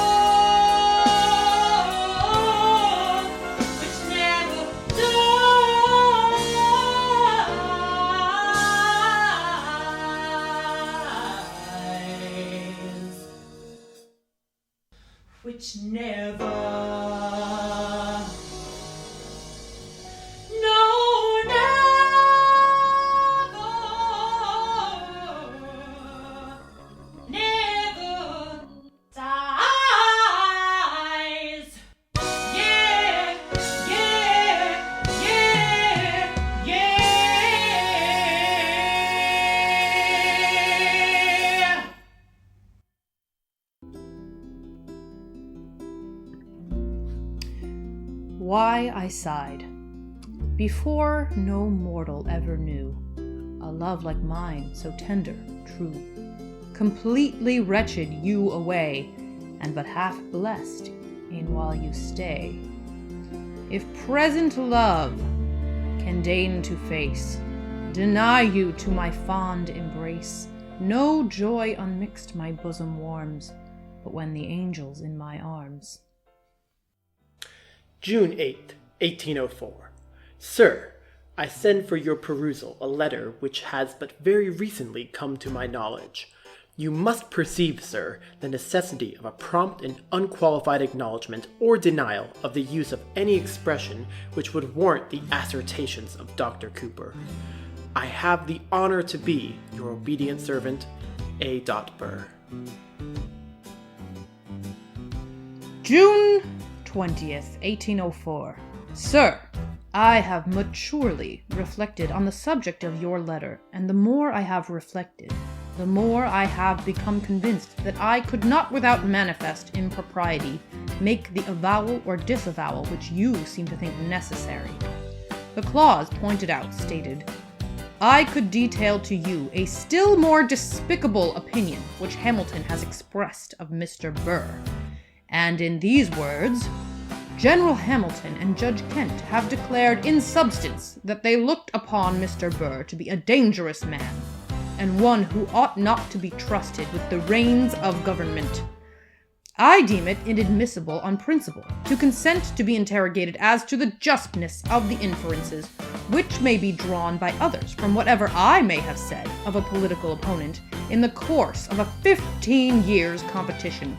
which never dies, which never, no, never dies. Yeah, yeah, yeah, yeah. Why I sighed. Before no mortal ever knew a love like mine, so tender, true. Completely wretched you away, and but half blessed in while you stay. If present love can deign to face, deny you to my fond embrace, no joy unmixed my bosom warms, but when the angel's in my arms. June 8th, 1804. Sir, I send for your perusal a letter which has but very recently come to my knowledge. You must perceive, sir, the necessity of a prompt and unqualified acknowledgement or denial of the use of any expression which would warrant the assertions of Dr. Cooper. I have the honor to be your obedient servant, A. Burr. June 20th, 1804. Sir, I have maturely reflected on the subject of your letter, and the more I have reflected, the more I have become convinced that I could not without manifest impropriety make the avowal or disavowal which you seem to think necessary. The clause pointed out stated, I could detail to you a still more despicable opinion which Hamilton has expressed of Mr. Burr. And in these words, General Hamilton and Judge Kent have declared in substance that they looked upon Mr. Burr to be a dangerous man, and one who ought not to be trusted with the reins of government. I deem it inadmissible on principle to consent to be interrogated as to the justness of the inferences which may be drawn by others from whatever I may have said of a political opponent in the course of a 15 years competition.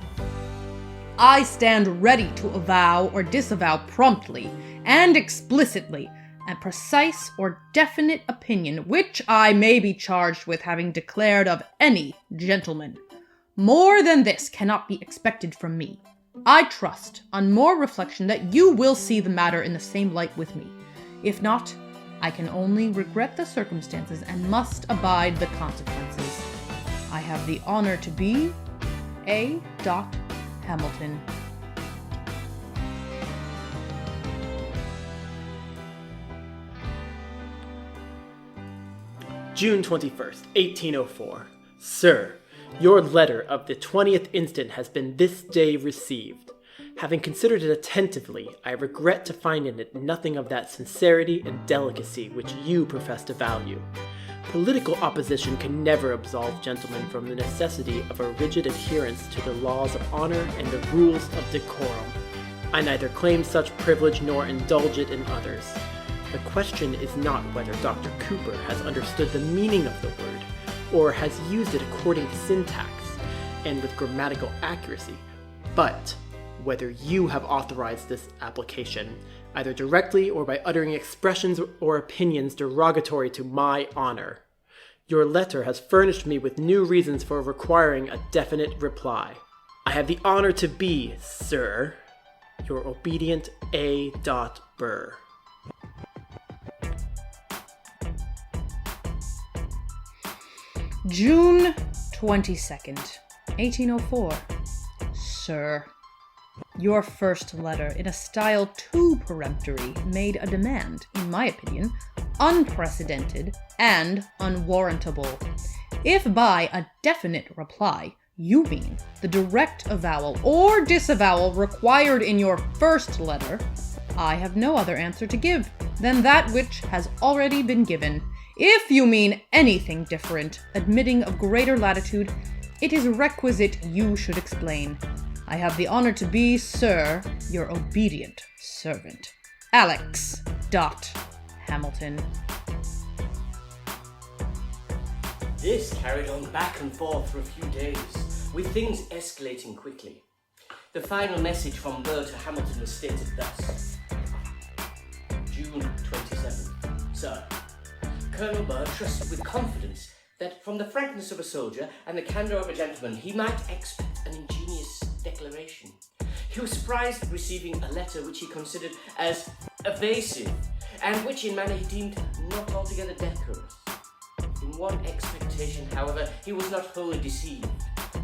I stand ready to avow or disavow promptly and explicitly a precise or definite opinion which I may be charged with having declared of any gentleman. More than this cannot be expected from me. I trust, on more reflection, that you will see the matter in the same light with me. If not, I can only regret the circumstances and must abide the consequences. I have the honor to be A. Hamilton. June 21st, 1804. Sir, your letter of the 20th instant has been this day received. Having considered it attentively, I regret to find in it nothing of that sincerity and delicacy which you profess to value. Political opposition can never absolve gentlemen from the necessity of a rigid adherence to the laws of honor and the rules of decorum. I neither claim such privilege nor indulge it in others. The question is not whether Dr. Cooper has understood the meaning of the word, or has used it according to syntax and with grammatical accuracy, but whether you have authorized this application, either directly or by uttering expressions or opinions derogatory to my honor. Your letter has furnished me with new reasons for requiring a definite reply. I have the honor to be, sir, your obedient A. Burr. June 22nd, 1804. Sir, your first letter, in a style too peremptory, made a demand, in my opinion, unprecedented and unwarrantable. If by a definite reply you mean the direct avowal or disavowal required in your first letter, I have no other answer to give than that which has already been given. If you mean anything different, admitting of greater latitude, it is requisite you should explain. I have the honor to be, sir, your obedient servant, Alex. Hamilton. This carried on back and forth for a few days, with things escalating quickly. The final message from Burr to Hamilton was stated thus. June 27th. Sir, Colonel Burr trusted with confidence that from the frankness of a soldier and the candour of a gentleman he might expect an ingenious declaration. He was surprised at receiving a letter which he considered as evasive and which in manner he deemed not altogether decorous. In one expectation, however, he was not wholly deceived,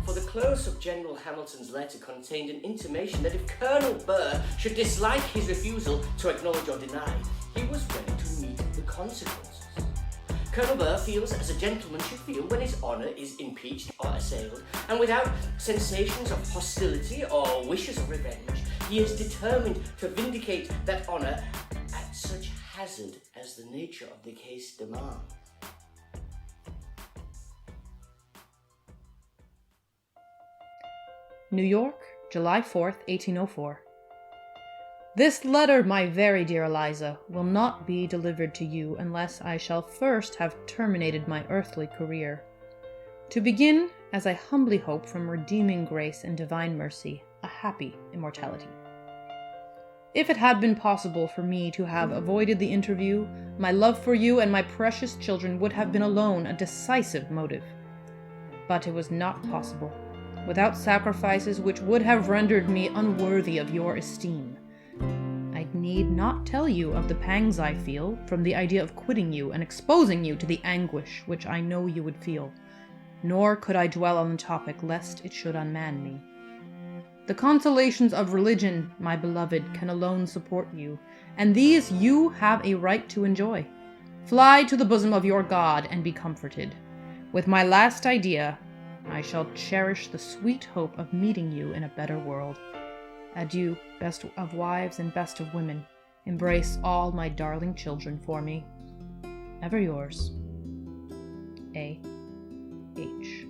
for the close of General Hamilton's letter contained an intimation that if Colonel Burr should dislike his refusal to acknowledge or deny, he was ready to meet the consequences. Colonel Burr feels as a gentleman should feel when his honour is impeached or assailed, and without sensations of hostility or wishes of revenge, he is determined to vindicate that honour at such hazard as the nature of the case demands. New York, July 4th, 1804. This letter, my very dear Eliza, will not be delivered to you unless I shall first have terminated my earthly career. To begin, as I humbly hope from redeeming grace and divine mercy, a happy immortality. If it had been possible for me to have avoided the interview, my love for you and my precious children would have been alone a decisive motive. But it was not possible, without sacrifices which would have rendered me unworthy of your esteem. I need not tell you of the pangs I feel from the idea of quitting you and exposing you to the anguish which I know you would feel, nor could I dwell on the topic lest it should unman me. The consolations of religion, my beloved, can alone support you, and these you have a right to enjoy. Fly to the bosom of your God and be comforted. With my last idea, I shall cherish the sweet hope of meeting you in a better world. Adieu, best of wives and best of women. Embrace all my darling children for me. Ever yours, A. H.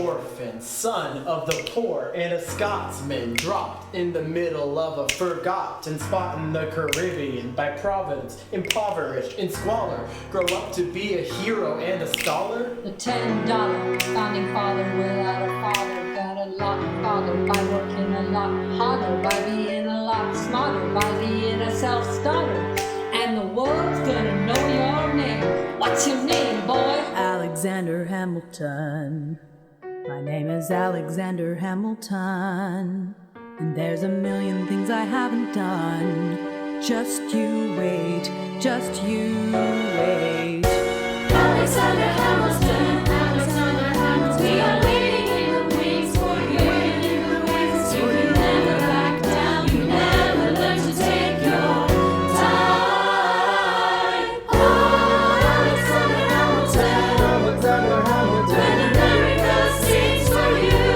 orphan, son of the poor and a Scotsman, dropped in the middle of a forgotten spot in the Caribbean, by providence, impoverished in squalor, grow up to be a hero and a scholar? The $10 founding father without a father got a lot farther by working a lot harder, by being a lot smarter, by being a self-starter. And the world's gonna know your name. What's your name, boy? Alexander Hamilton. My name is Alexander Hamilton. And there's a million things I haven't done. Just you wait, just you wait. Alexander Hamilton, Alexander Hamilton. We are waiting in the wings for you. You can never back down. You never learn to take your time. Oh, Alexander Hamilton. Alexander Hamilton. When America sings for you,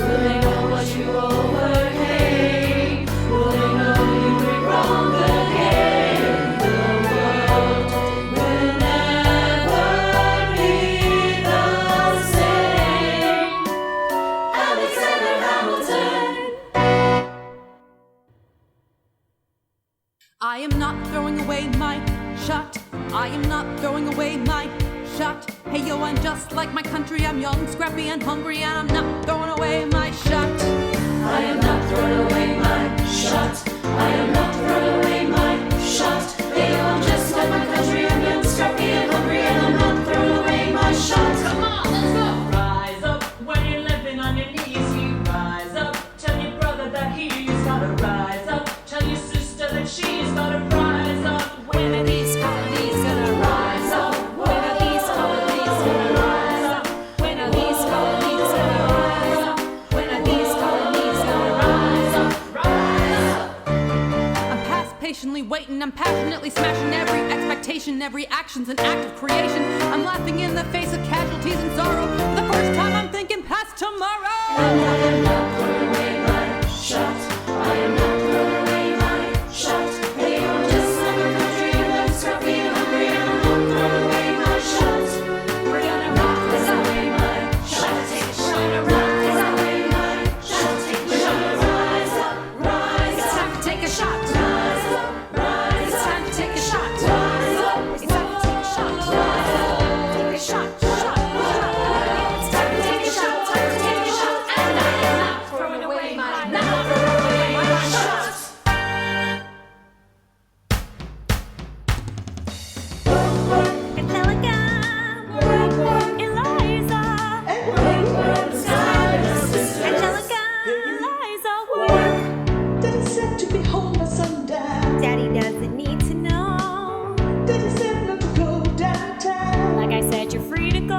will they know what you overcame? Will they know you were wrong again? The world will never be the same. Alexander Hamilton. I am not throwing away my shot. I am not throwing away my shot. Hey yo, I'm just like my country. I'm young, scrappy, and hungry, and I'm not throwing away my shot. I am not throwing away my shot. I am not throwing away my shot. Hey, I'm just like my country. I'm young, scrappy, and hungry, and I'm not throwing away my shot. Come on, let's go. Rise up when you're living on your knees. You rise up. Tell your brother that he's gotta rise up. Tell your sister that she's gotta rise up. When are these colonies gonna rise up? When are these colonies gonna rise up? When are these colonies gonna rise up? When are these colonies gonna rise up? Rise up. I'm past patiently waiting. I'm passionately smashing every expectation. Every action's an act of creation. I'm laughing in the face of casualties and sorrow. For the first time, I'm thinking past tomorrow. I am not throwing away my shot. I am not throwing away my shot. Hey, I'm just like my country. I'm young, scrappy, and hungry, and I'm not throwing away my shot. We're gonna rock this away my shot. We're gonna rock this away my shot. We're gonna rise up, rise up. It's time to take a shot. Rise up, rise up. It's time to take a shot. Rise up. It's time to take a shot. Rise up. Take a shot, shot, shot. It's time to take a shot. Time to take a shot. And I am not throwing away my shot. Angelica, Eliza, Angelica, Eliza, work. Doesn't to be home at sundown. Daddy doesn't need to know. Doesn't say not to go downtown. Like I said, you're free to go,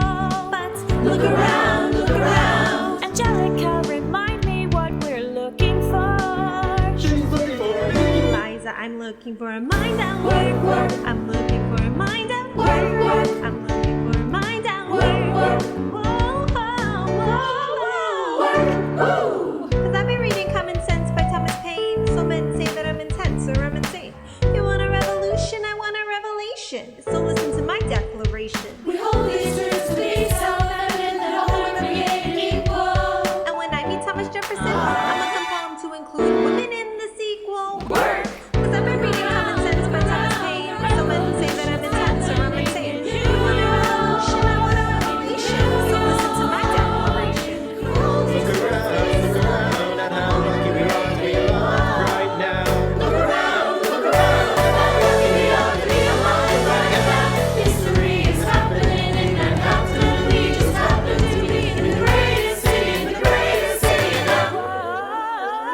but Look around, look around. Angelica, remind me what we're looking for. She's looking for me. Eliza, I'm looking for a mind at work, work. I'm looking for a mind at work, work. I'm looking for a mind at work, work. Whoa, whoa, whoa, work, woo. Cause I've been reading Common Sense by Thomas Paine. So men say that I'm intense or I'm insane. You want a revolution? I want a revelation. So listen to my declaration. We hold these truths to be self-evident that all women are created equal. And when I meet Thomas Jefferson, I'ma compel him to include women in the sequel. Work! Cause I've been reading Common Sense by Thomas Paine. So men say that I'm intense or I'm insane. You want a revolution? I want a revelation. So listen to my declaration. We hold these truths to be Around and how lucky we are to be alive right now. Look around, look around. How lucky we are to be alive right now. History is happening in Manhattan. We just happen to be in the greatest city in the greatest city in the world.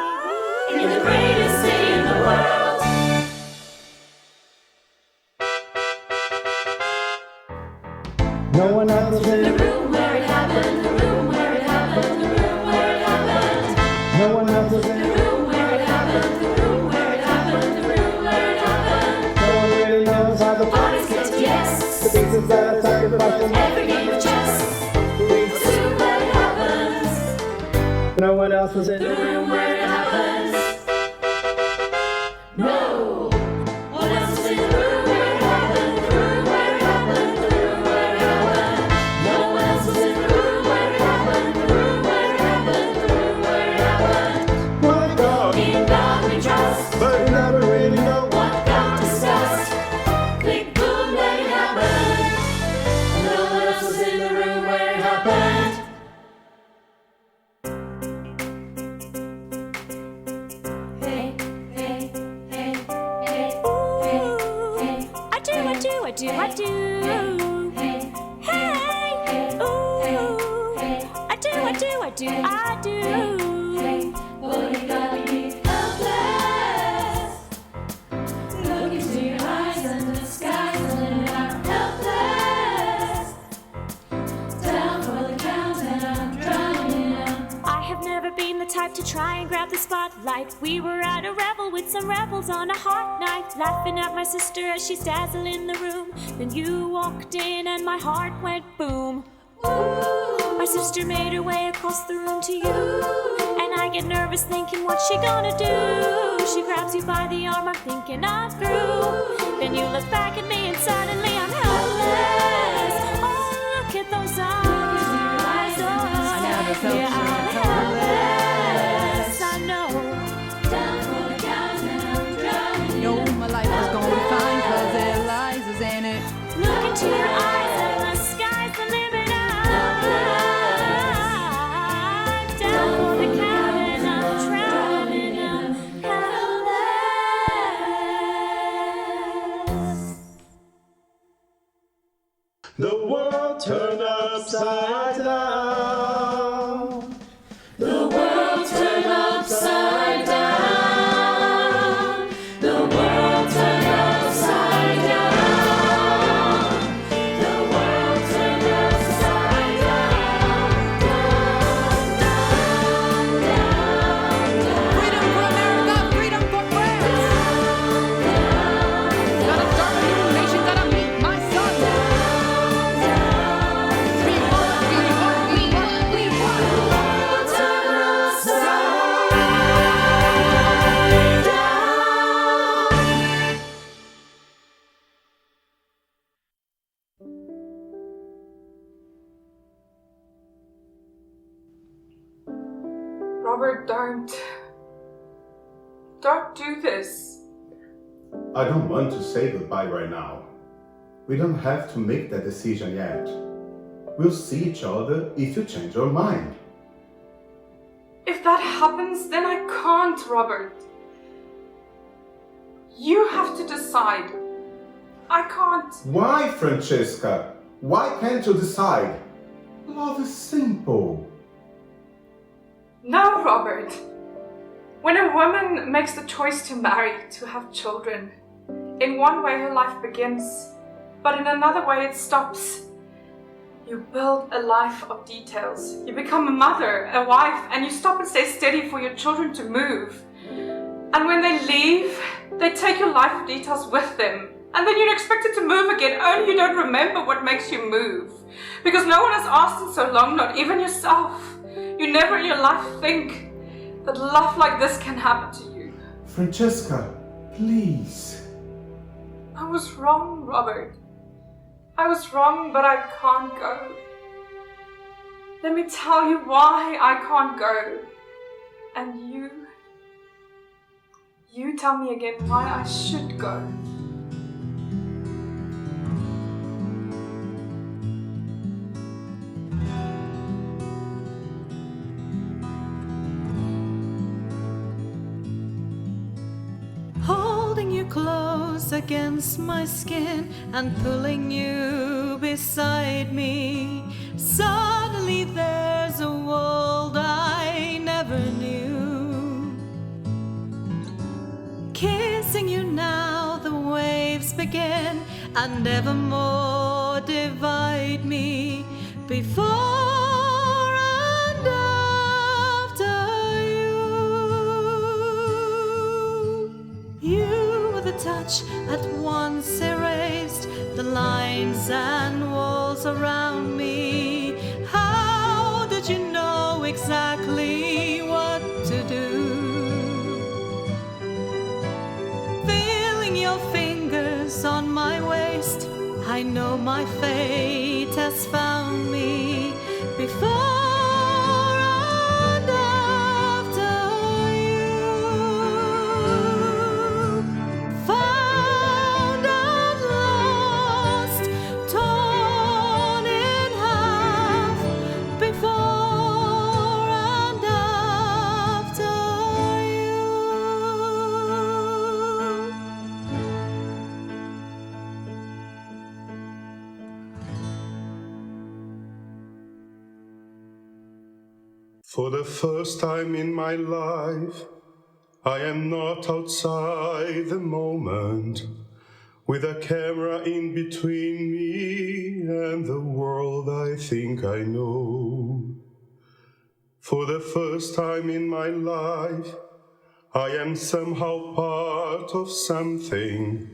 In the greatest city in the world. No one else is in The room where it happened. The room where it happened. The room where it happened. No one else is in The room where it happened. The room where it happened. The room where it happened. No one really knows how the Bodies get to guess the pieces that are sacrificed. every game of chess. The room where it happens. No one else was in The room where it happens. No. What else is in the room where it happened? The room where it happened. The room where it happened. No one else was in the room where it happened. us, but we never really know what got discussed. Click boom when it happened. No one else was in the room where it happened. Hey, hey, hey, hey, hey, hey. I do. Hey, I do. Hey, boy, you gotta be helpless. Look into your eyes and the sky's a limit. I'm helpless. Down for the count and I'm drowning out. I have never been the type to try and grab the spotlight. We were at a revel with some rebels on a hot night, laughing at my sister as she's dazzling in the room. Then you walked in and my heart went boom. Ooh. My sister made her way across the room to you, and I get nervous thinking what's she gonna do. She grabs you by the arm, I'm thinking I'm through. Then you look back at me and suddenly I'm helpless. Oh, look at those eyes. Oh, I never felt yeah, so I'm helpless. I know. Down for the count and I'm drowning. Yo, my life is gonna be fine, cause Eliza's in it. Look into your eyes and the sky's the limit. Down for the count and I'm drowning. I'm helpless. The world turned upside down. The world turned upside down. The world turned upside down. The world turned upside down. Down, down, down. Freedom for America, freedom for France. Gotta start a new nation, gotta meet my son. We won. We won. The world turned upside down. Robert, don't do this. I don't want to say goodbye right now. We don't have to make that decision yet. We'll see each other if you change your mind. If that happens, then I can't, Robert. You have to decide. I can't. Why, Francesca? Why can't you decide? Love is simple. No, Robert. When a woman makes the choice to marry, to have children, in one way her life begins, but in another way it stops. You build a life of details. You become a mother, a wife, and you stop and stay steady for your children to move. And when they leave, they take your life details with them. And then you're expected to move again, only you don't remember what makes you move. Because no one has asked in so long, not even yourself. You never in your life think that love like this can happen to you. Francesca, please. I was wrong, Robert. I was wrong, but I can't go. Let me tell you why I can't go. And you tell me again why I should go. Holding you close against my skin and pulling you beside me. Suddenly there's a world I never knew. Kissing you now, the waves begin and evermore divide me. Before and after you were the touch at once erased the lines and walls around me. How did you know exactly what to do? Feeling your fingers on my waist, I know my fate has found me. Before and after you. For the first time in my life, I am not outside the moment, with a camera in between me and the world I think I know. For the first time in my life, I am somehow part of something.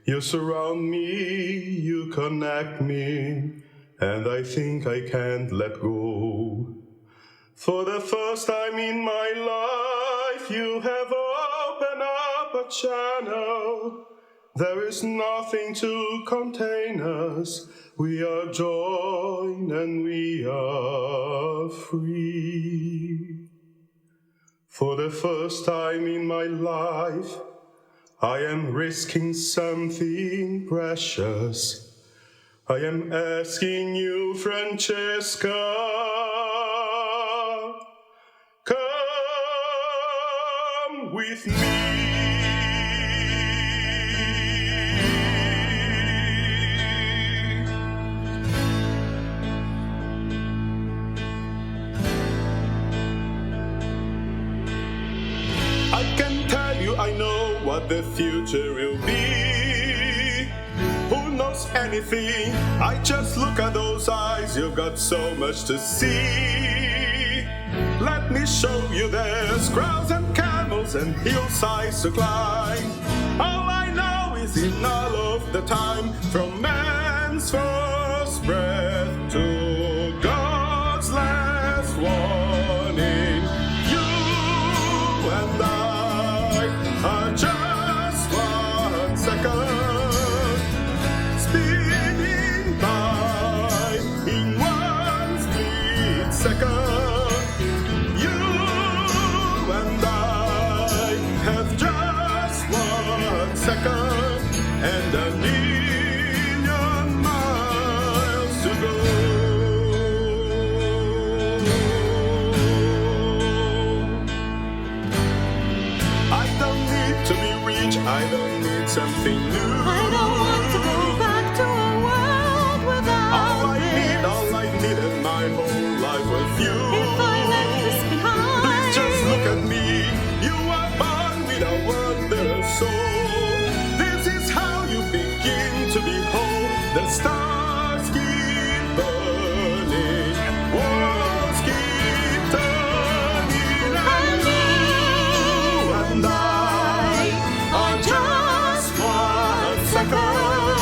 You surround me, you connect me, and I think I can't let go. For the first time in my life, you have opened up a channel. There is nothing to contain us. We are joined and we are free. For the first time in my life, I am risking something precious. I am asking you, Francesca, come with me. I can tell you I know what the future will be. Who knows anything? I just look at those eyes, you've got so much to see. Let me show you there's crowds and camels and hillsides to climb. All I know is in all of the time, from man's first breath to God's last warning, you and I are just 1 second, speeding by in 1 split second. You and I have just 1 second and a million miles to go. I don't need to be rich, I don't need something new. I don't want to go back to a world without all I needed my whole life was you. If I left this behind, please just look at me. You are born with a wondrous soul. This is how you begin to behold. The stars keep burning, worlds keep turning, and you and I are just 1 second,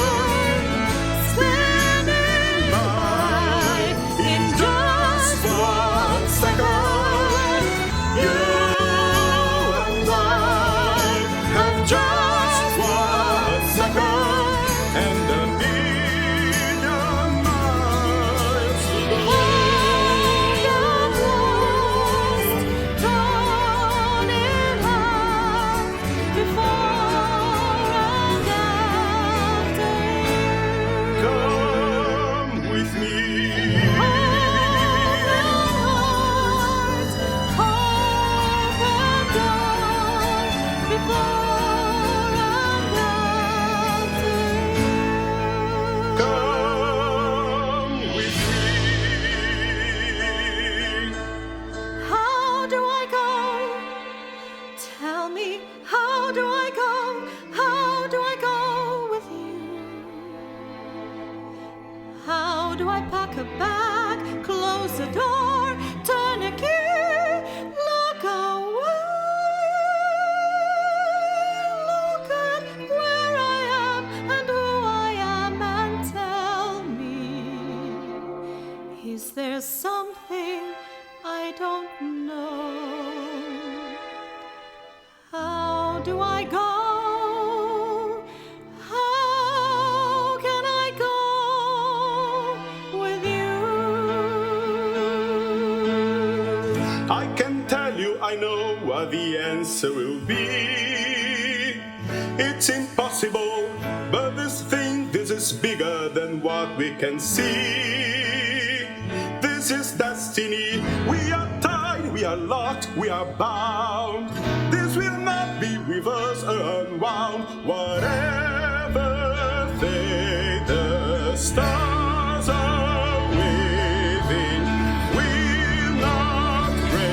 spinning by in just 1 second. You and I have just 1 second and a million miles to go. Turning up before and after. Come with me. Come with me. How do I go? Tell me, how do I go? How do I go with you? How do I pack a bag, close the door, turn a key, look away? Look at where I am and who I am and tell me, is there something I don't know? How do I go? How can I go with you? I can tell you I know what the answer will be. It's impossible, but this is bigger than what we can see. This is destiny. We are tied, we are locked, we are bound. This will not be reversed or unwound. Whatever fate the stars are waving will not break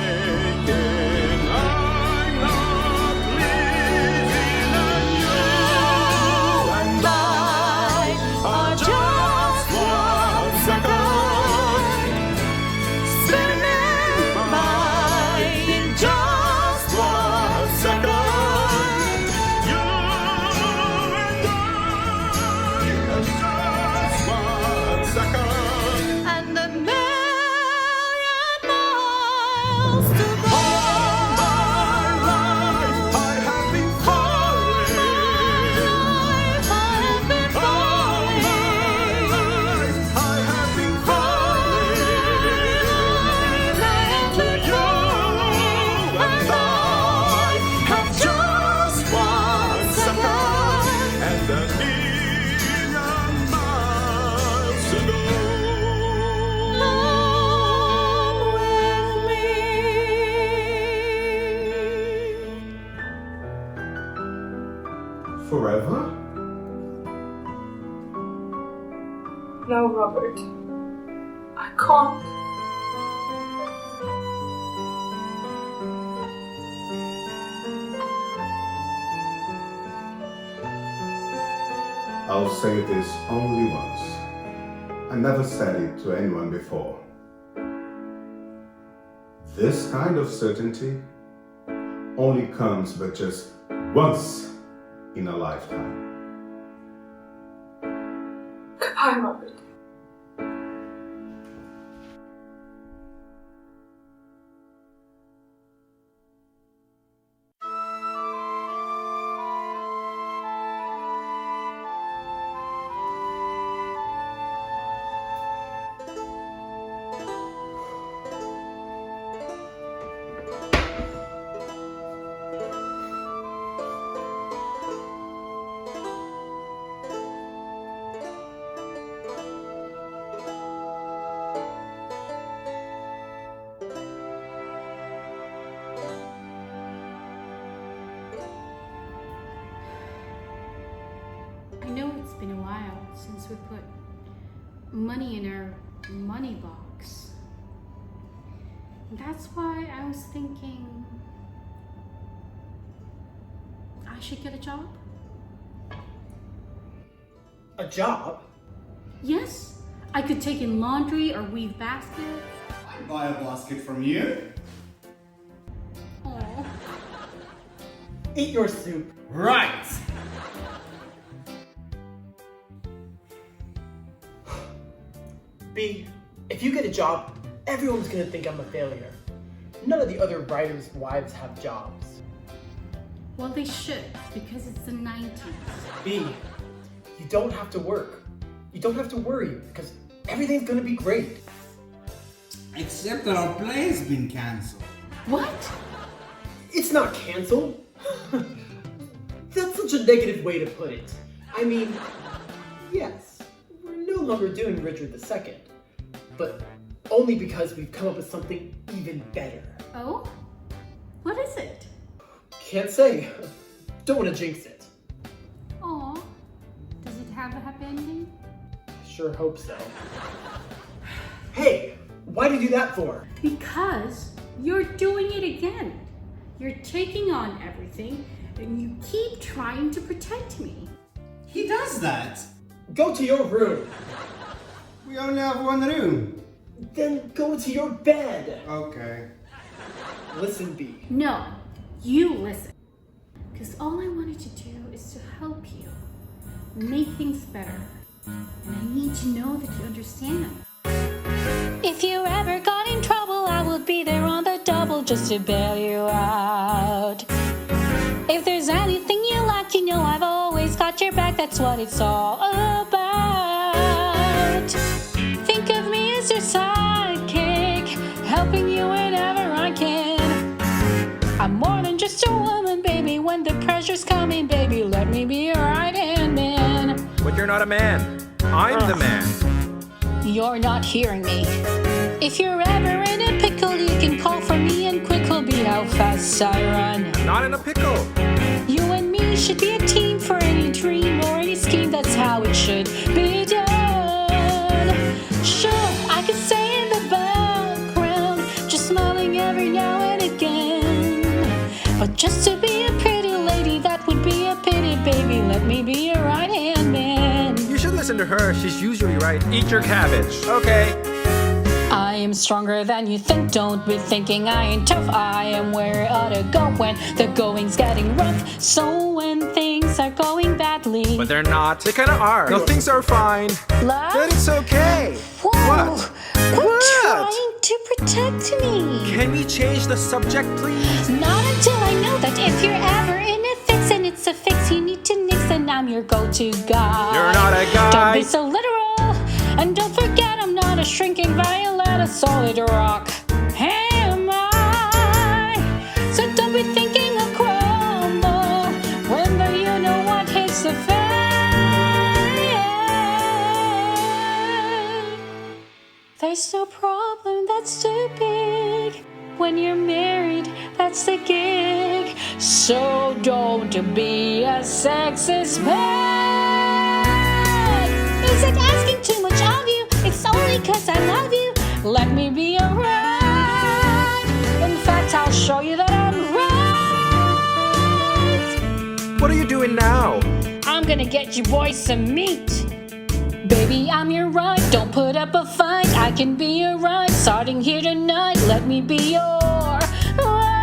Forever? No, Robert. I can't. I'll say this only once. I never said it to anyone before. This kind of certainty only comes but just once in a lifetime. Goodbye, Robert. I know it's been a while since we put money in our money box. That's why I was thinking I should get a job. A job? Yes, I could take in laundry or weave baskets. I'd buy a basket from you. Aww. Eat your soup. Right! B, if you get a job, everyone's gonna think I'm a failure. None of the other writers' wives have jobs. Well, they should, because it's the 90s. B, you don't have to work. You don't have to worry, because everything's gonna be great. Except that our play's been cancelled. What? It's not canceled. That's such a negative way to put it. I mean, yes, we're no longer doing Richard II, but only because we've come up with something even better. Oh? What is it? Can't say. Don't want to jinx it. Aw. Does it have a happy ending? Sure hope so. Hey, why'd you do that for? Because you're doing it again. You're taking on everything, and you keep trying to protect me. He does that. Go to your room. We only have one room. Then go to your bed. Okay. Listen, B. No, you listen. Because all I wanted to do is to help you, make things better. And I need to know that you understand. If you ever got in trouble, I will be there on the double just to bail you out. If there's anything you lack, you know I've always got your back, that's what it's all about. Think of me as your sidekick, helping you whenever I can. I'm more than just a woman, baby, when the pressure's coming, baby, let me be your right-hand man. But you're not a man. I'm the man. You're not hearing me. If you're ever in a pickle, you can call for me and quick will be how fast I run. Not in a pickle. You and me should be a team for any dream or any scheme, that's how it should be done. Sure, I could stay in the background, just smiling every now and again. But just to be a pretty lady, that would be a pity, baby, let me be your right-hand man. You should listen to her. She's usually right. Eat your cabbage. Okay. I am stronger than you think, don't be thinking I ain't tough. I am where it ought to go when the going's getting rough. So when things are going badly, But they're not. They kind of are. No, things are fine. Love? Then it's okay. Whoa, What? quit trying to protect me. Can we change the subject, please? Not until I know that if you're ever in a fix and it's a fix you need to nix, then I'm your go-to guy. You're not a guy. Don't be so literal, and don't forget I'm not a shrinking violet, a solid rock. Am I? So don't be thinking of crumble when the you know what hits the fan. There's no problem that's too big when you're married, that's the gig. So don't be a sexist pig. Is it asking too much of you? It's only 'cause I love you. Let me be a ride. In fact, I'll show you that I'm right. What are you doing now? I'm gonna get you boys some meat. Baby, I'm your ride. Don't put up a fight. I can be your ride. Starting here tonight, let me be your ride.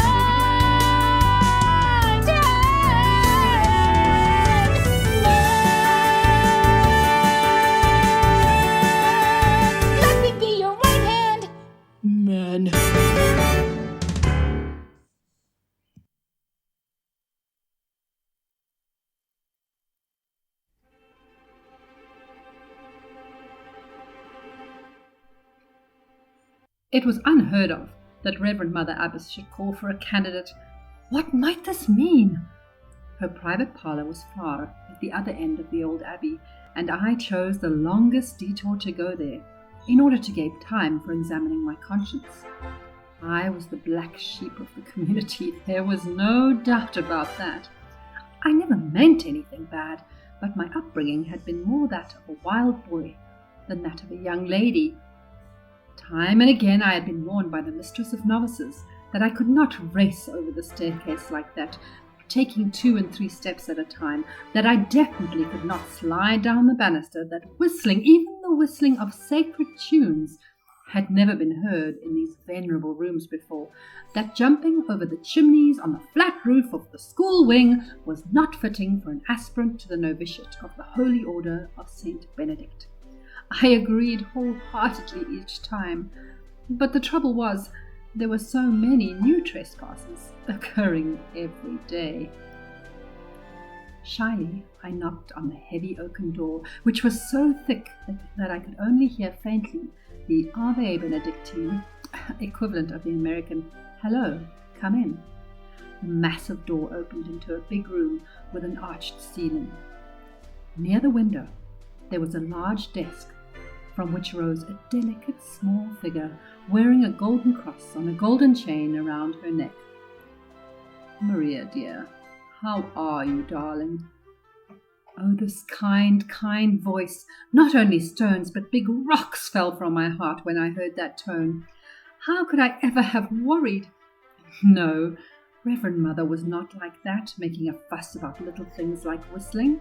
Let me be your right hand man. It was unheard of that Reverend Mother Abbess should call for a candidate. What might this mean? Her private parlour was far at the other end of the old abbey, and I chose the longest detour to go there, in order to gain time for examining my conscience. I was the black sheep of the community, there was no doubt about that. I never meant anything bad, but my upbringing had been more that of a wild boy than that of a young lady. Time and again I had been warned by the mistress of novices that I could not race over the staircase like that, taking 2 and 3 steps at a time, that I definitely could not slide down the banister, that whistling, even the whistling of sacred tunes, had never been heard in these venerable rooms before, that jumping over the chimneys on the flat roof of the school wing was not fitting for an aspirant to the novitiate of the Holy Order of St. Benedict. I agreed wholeheartedly each time, but the trouble was, there were so many new trespasses occurring every day. Shyly, I knocked on the heavy oaken door, which was so thick that I could only hear faintly the Ave Benedictine, equivalent of the American "Hello, come in." The massive door opened into a big room with an arched ceiling. Near the window, there was a large desk, from which rose a delicate small figure wearing a golden cross on a golden chain around her neck. "Maria, dear, how are you, darling?" Oh, this kind, kind voice. Not only stones, but big rocks fell from my heart when I heard that tone. How could I ever have worried? No, Reverend Mother was not like that, making a fuss about little things like whistling.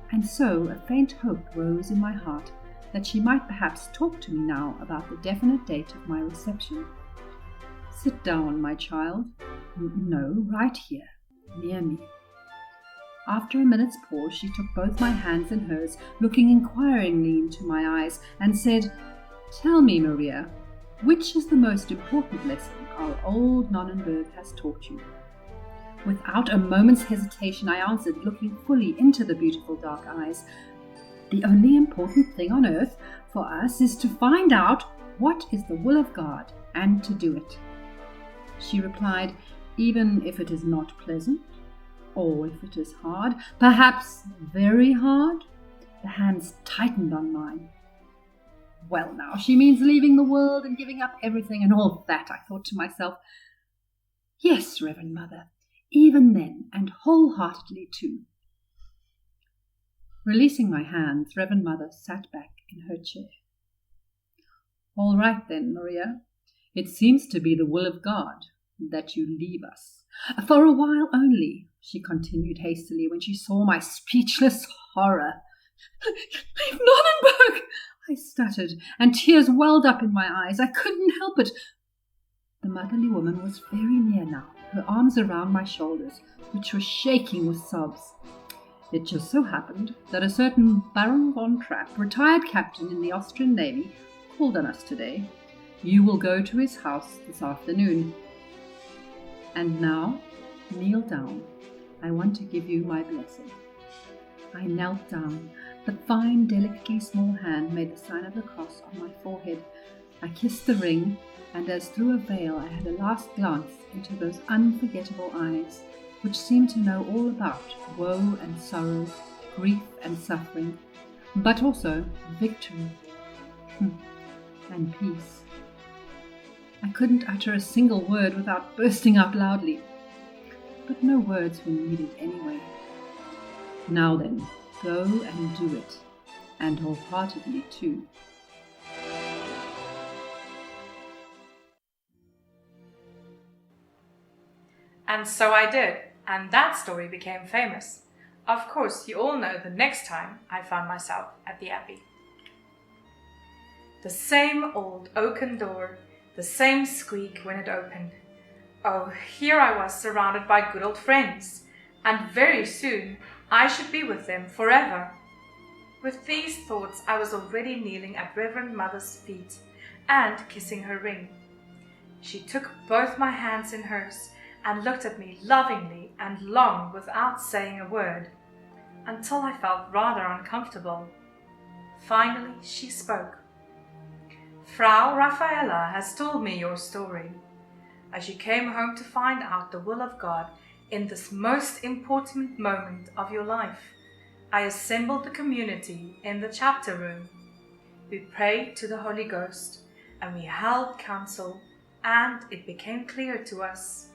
And so a faint hope rose in my heart that she might perhaps talk to me now about the definite date of my reception. "Sit down, my child." "No, right here, near me." After a minute's pause, she took both my hands in hers, looking inquiringly into my eyes, and said, "Tell me, Maria, which is the most important lesson our old Nonnenberg has taught you?" Without a moment's hesitation, I answered, looking fully into the beautiful dark eyes, "The only important thing on earth for us is to find out what is the will of God, and to do it." She replied, "Even if it is not pleasant, or if it is hard, perhaps very hard." The hands tightened on mine. Well now, she means leaving the world and giving up everything and all that, I thought to myself. Yes, Reverend Mother, even then, and wholeheartedly too. Releasing my hands, Reverend Mother sat back in her chair. "All right then, Maria. It seems to be the will of God that you leave us. For a while only," she continued hastily when she saw my speechless horror. "Leave Nonnenberg!" I stuttered, and tears welled up in my eyes. I couldn't help it. The motherly woman was very near now, her arms around my shoulders, which were shaking with sobs. It just so happened that a certain Baron von Trapp, retired captain in the Austrian Navy, called on us today. You will go to his house this afternoon. And now, kneel down. I want to give you my blessing." I knelt down. The fine, delicately small hand made the sign of the cross on my forehead. I kissed the ring, and as through a veil I had a last glance into those unforgettable eyes, which seemed to know all about woe and sorrow, grief and suffering, but also victory and peace. I couldn't utter a single word without bursting out loudly. But no words were needed anyway. Now then, go and do it, and wholeheartedly too. And so I did, and that story became famous. Of course, you all know the next time I found myself at the Abbey. The same old oaken door, the same squeak when it opened. Oh, here I was surrounded by good old friends, and very soon I should be with them forever. With these thoughts, I was already kneeling at Reverend Mother's feet and kissing her ring. She took both my hands in hers and looked at me lovingly and long without saying a word, until I felt rather uncomfortable. Finally, she spoke. Frau Raffaella has told me your story. As you came home to find out the will of God in this most important moment of your life, I assembled the community in the chapter room. We prayed to the Holy Ghost, and we held council, and it became clear to us.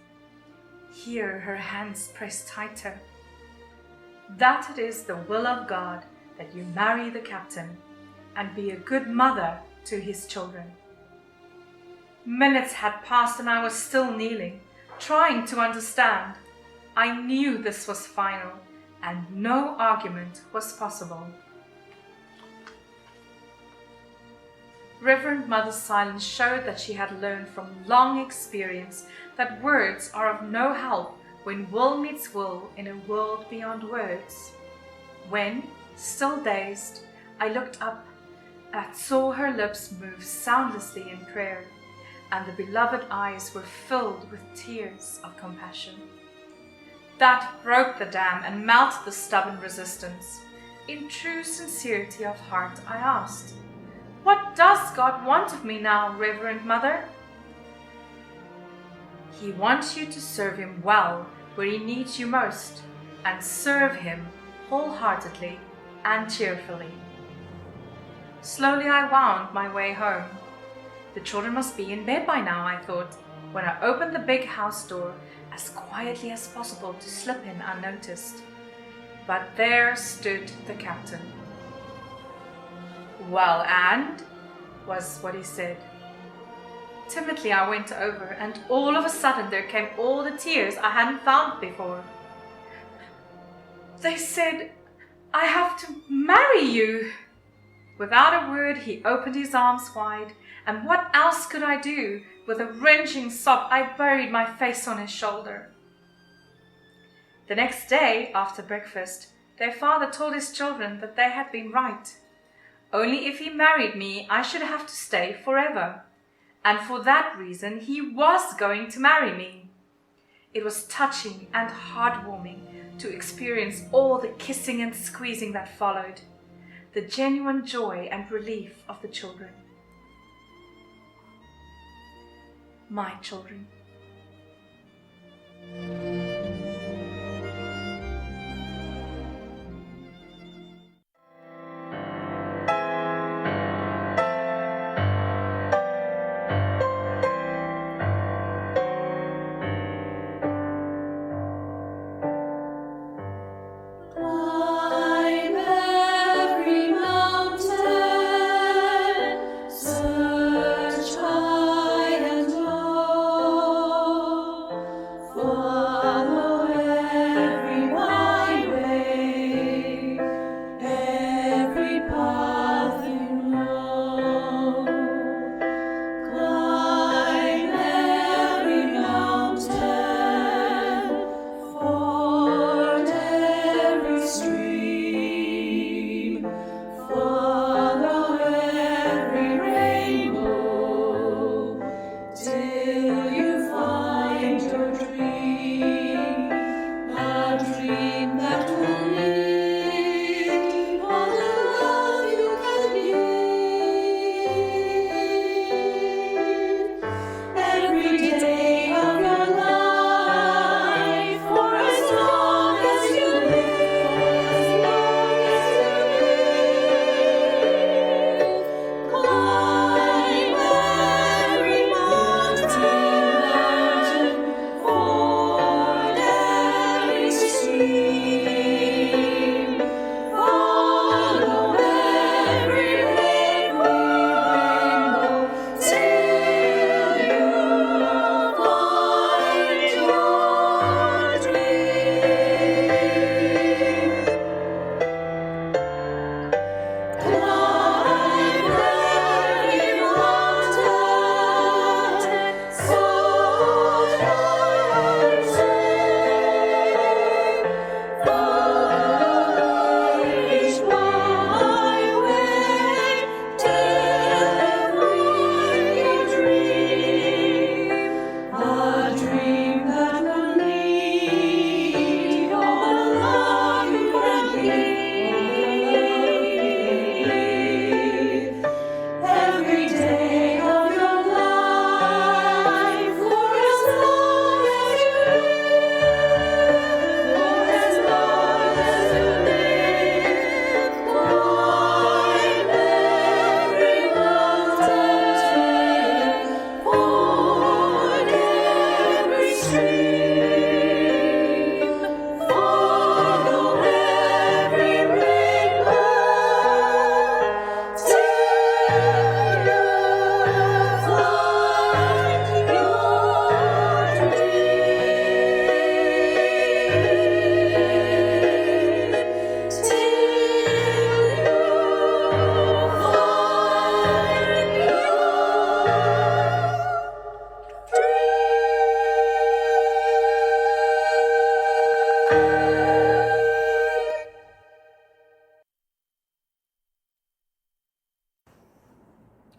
Here her hands pressed tighter. That it is the will of God that you marry the captain and be a good mother to his children. Minutes had passed and I was still kneeling, trying to understand. I knew this was final and no argument was possible. Reverend Mother's silence showed that she had learned from long experience that words are of no help when will meets will in a world beyond words. When, still dazed, I looked up and saw her lips move soundlessly in prayer, and the beloved eyes were filled with tears of compassion. That broke the dam and melted the stubborn resistance. In true sincerity of heart, I asked, "What does God want of me now, Reverend Mother?" "He wants you to serve him well where he needs you most, and serve him wholeheartedly and cheerfully." Slowly I wound my way home. The children must be in bed by now, I thought, when I opened the big house door as quietly as possible to slip in unnoticed. But there stood the captain. "Well, and?" was what he said. Timidly I went over, and all of a sudden there came all the tears I hadn't found before. "They said I have to marry you." Without a word he opened his arms wide, and what else could I do? With a wrenching sob I buried my face on his shoulder. The next day, after breakfast, their father told his children that they had been right. Only if he married me I should have to stay forever, and for that reason he was going to marry me. It was touching and heartwarming to experience all the kissing and squeezing that followed, the genuine joy and relief of the children. My children. Climb every mountain, search high and low, for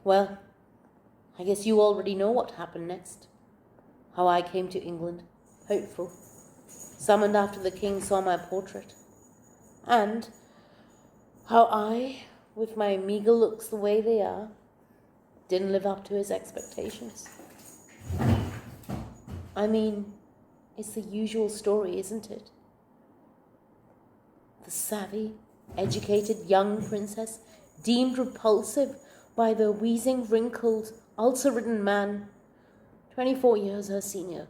Well, I guess you already know what happened next. How I came to England, hopeful, summoned after the king saw my portrait. And how I, with my meager looks the way they are, didn't live up to his expectations. I mean, it's the usual story, isn't it? The savvy, educated young princess deemed repulsive by the wheezing, wrinkled, ulcer-ridden man, 24 years her senior.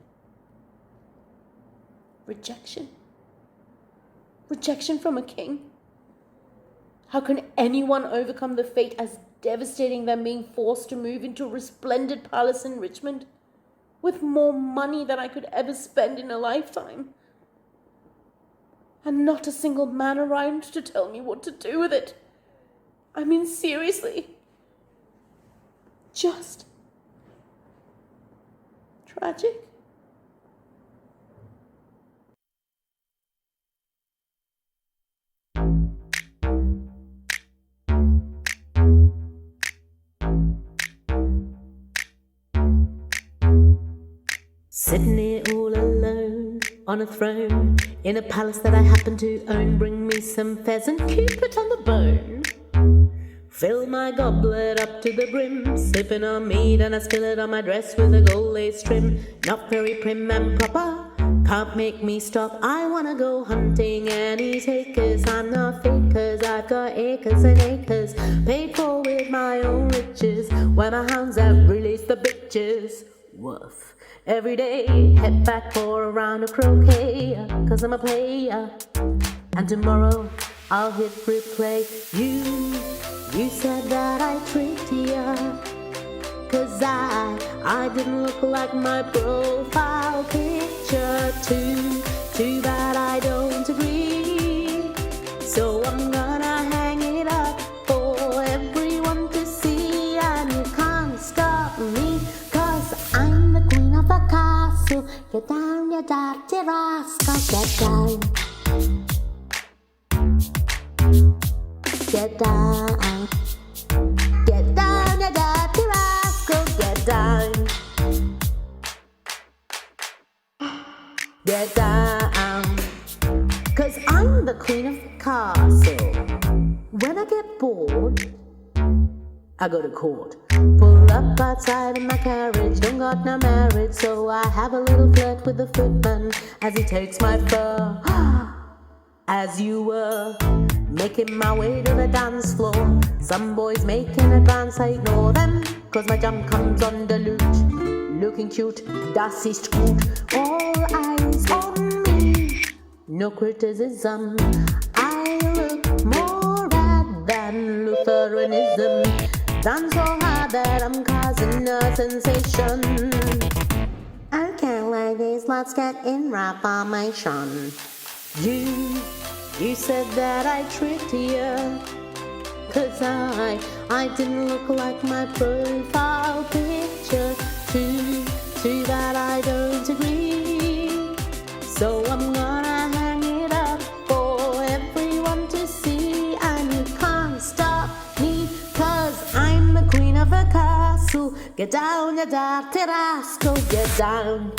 Rejection. Rejection from a king. How can anyone overcome the fate as devastating than being forced to move into a resplendent palace in Richmond with more money than I could ever spend in a lifetime? And not a single man around to tell me what to do with it. I mean, seriously. Just tragic. Sitting here all alone on a throne in a palace that I happen to own. Bring me some pheasant, keep it on the bone. Fill my goblet up to the brim, sipping on mead and I spill it on my dress with a gold lace trim. Not very prim and proper, can't make me stop. I wanna go hunting and eat acres. I'm not fake 'cause I've got acres and acres, paid for with my own riches, where my hounds have released the bitches. Woof. Every day, head back for a round of croquet, 'cause I'm a player. And tomorrow, I'll hit replay. You said that I tricked ya, 'cause I didn't look like my profile picture. Too bad I don't agree. So I'm gonna hang it up for everyone to see. And you can't stop me, 'cause I'm the queen of the castle. Get down, you dirty rascal, get down. Get down. Get down, you dirty rascal, get down. Get down. 'Cause I'm the queen of the castle. When I get bored, I go to court. Pull up outside in my carriage, don't got no marriage, so I have a little flirt with the footman as he takes my fur. As you were making my way to the dance floor, some boys making advance, I ignore them, 'cause my jump comes on the loot. Looking cute, das ist gut, all eyes on me. No criticism, I look more rad than Lutheranism. Dance so hard that I'm causing a sensation. Okay, ladies, let's get in rap formation. You said that I tricked you, 'cause I didn't look like my profile picture. Too bad I don't agree. So I'm gonna hang it up for everyone to see. And you can't stop me, 'cause I'm the queen of the castle. Get down, you dirty rascal, get down.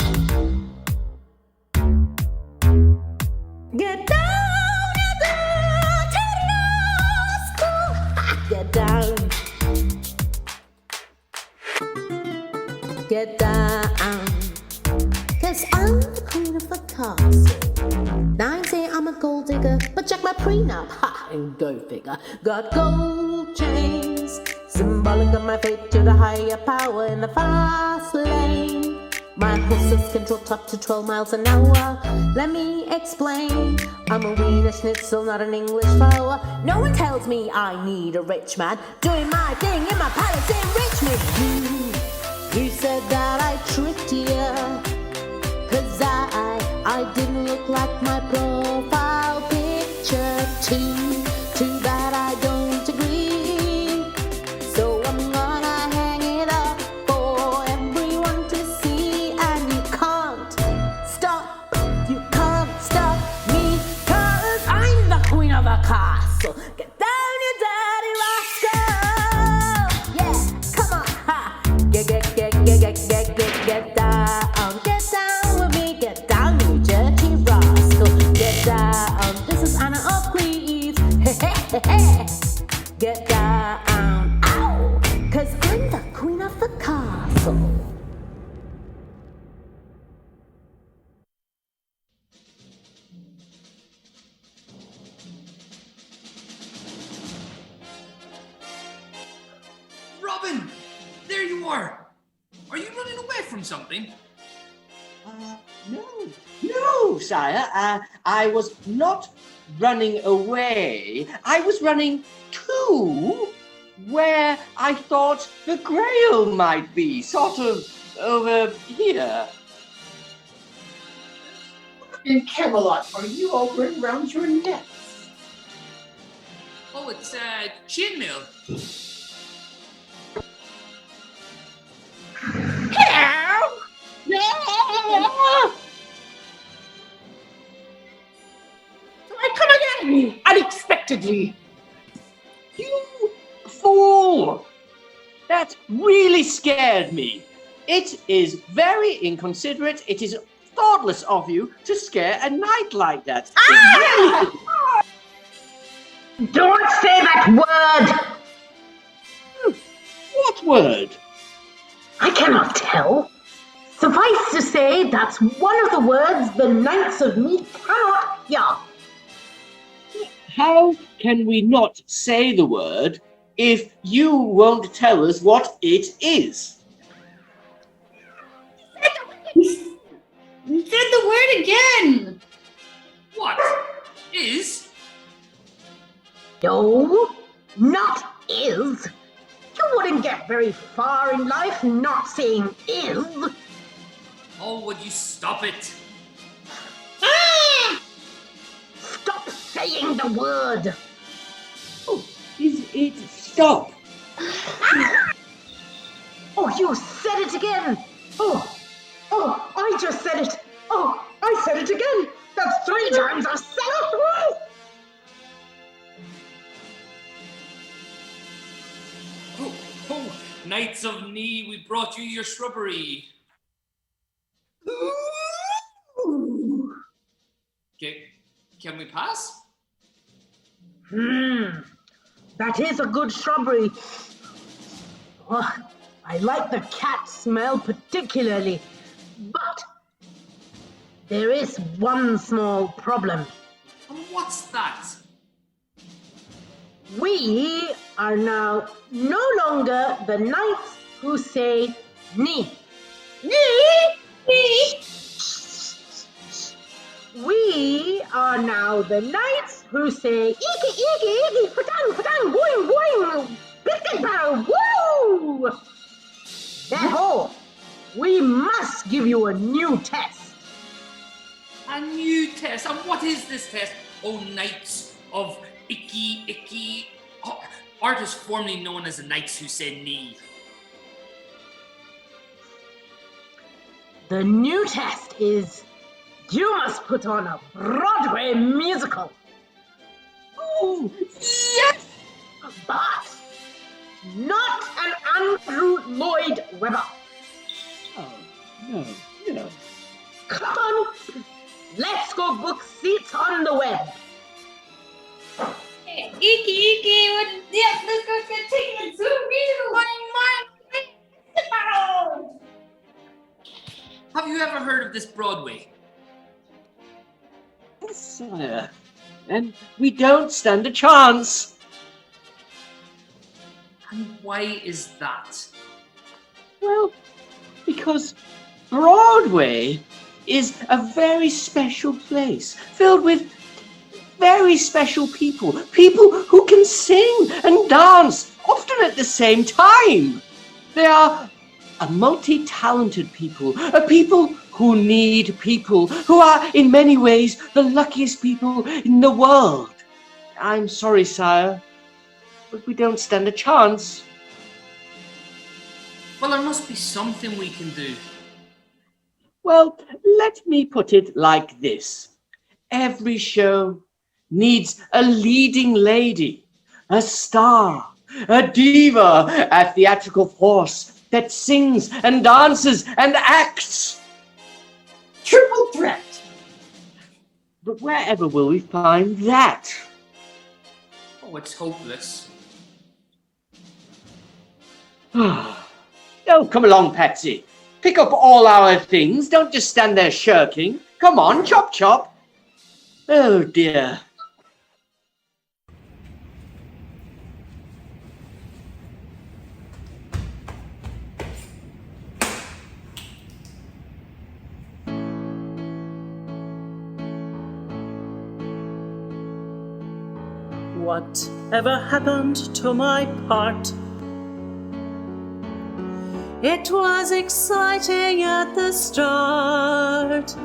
Get down, you dirty rascal. Get down. Get down. 'Cause I'm the queen of the castle. Now I say I'm a gold digger, but check my prenup. Ha! And go figure. Got gold chains, symbolic of my faith to the higher power in the fast lane. My horses can trot up to 12 miles an hour. Let me explain. I'm a Wiener Schnitzel, not an English flower. No one tells me I need a rich man doing my thing in my palace in Richmond. You said that I tricked you, 'cause I didn't look like my profile picture. Too bad I don't agree. So I'm gonna hang it up for everyone to see. And you can't stop me, 'cause I'm the queen of the castle. Get down, you dirty rascal. Yeah, come Get down, ow, 'cause I'm the queen of the castle. Robin! There you are! Are you running away from something? No, sire. I was not running away. I was running to where I thought the Grail might be, sort of over here. In Camelot, are you all running around your necks? Oh, it's chainmail. Hello! Yeah! So I come again, unexpectedly. You fool! That really scared me. It is very inconsiderate. It is thoughtless of you to scare a knight like that. Ah! Don't say that word! What word? I cannot tell. Suffice to say, that's one of the words the Knights of Me cannot hear. How can we not say the word if you won't tell us what it is? You said the word again! What? Is? No, not is. You wouldn't get very far in life not saying is. Oh, would you stop it? Ah! Stop saying the word. Oh, is it stop? Oh, you said it again. Oh, I just said it. Oh, I said it again. That's 3 times I said it. Oh, Knights of Knee, we brought you your shrubbery. Okay, can we pass? That is a good shrubbery. Oh, I like the cat smell particularly, but there is one small problem. And what's that? We are now no longer the knights who say ni. Ni? We are now the knights who say iki, iki, iki, patang, patang, boing, boing, biscuit barrel, woo! Therefore, we must give you a new test. A new test? And what is this test? Oh, Knights of Icky. Oh, artists formerly known as the Knights who say knee. The new test is you must put on a Broadway musical. Oh, yes! But not an Andrew Lloyd Webber. Oh, no. Come on, let's go book seats on the web. Iki, what is this? Let's go continue to review. Have you ever heard of this Broadway? Sire, and we don't stand a chance. And why is that? Well, because Broadway is a very special place, filled with very special people who can sing and dance, often at the same time. They are a multi-talented people, a people who need people, who are in many ways the luckiest people in the world. I'm sorry, sire, but we don't stand a chance. Well, there must be something we can do. Well, let me put it like this. Every show needs a leading lady, a star, a diva, a theatrical force that sings and dances and acts. Triple threat. But wherever will we find that? Oh, it's hopeless. Oh, come along, Patsy. Pick up all our things. Don't just stand there shirking. Come on, chop chop. Oh, dear. Whatever happened to my part? It was exciting at the start.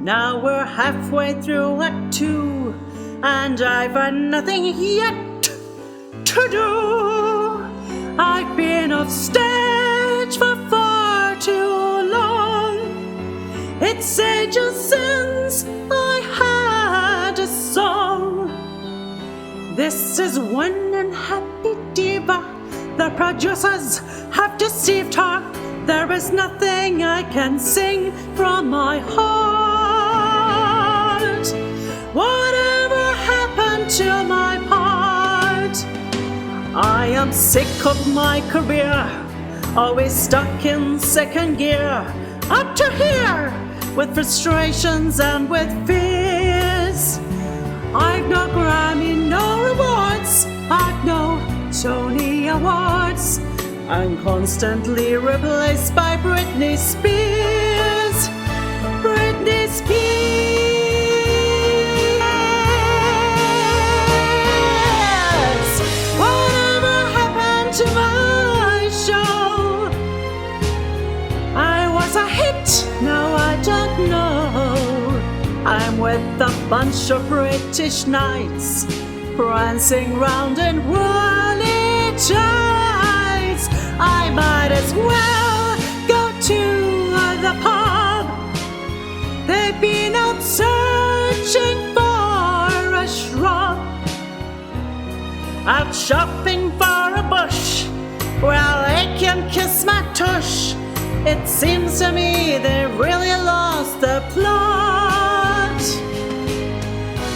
Now we're halfway through Act 2, and I've got nothing yet to do. I've been off stage for far too long. It's ages since I had a song. This is one unhappy diva. The producers have deceived her. There is nothing I can sing from my heart. Whatever happened to my part? I am sick of my career, always stuck in second gear, up to here with frustrations and with fears. I've no Grammy, no rewards, I've no Tony Awards. I'm constantly replaced by Britney Spears. Britney Spears. Whatever happened to my show? I was a hit, now I don't know. I'm with a bunch of British knights, prancing round in whirly tights. I might as well go to the pub. They've been out searching for a shrub, out shopping for a bush. Well, they can kiss my tush. It seems to me they really lost the plot.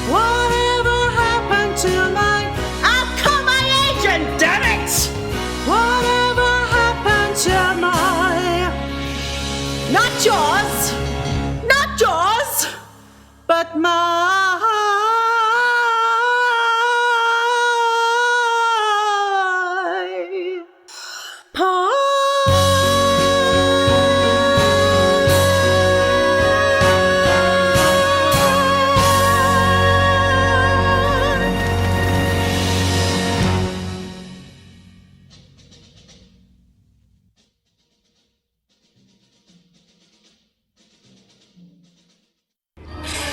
Whatever happened to my... I'll call my agent, damn it! Whatever happened to my... Not yours, but my...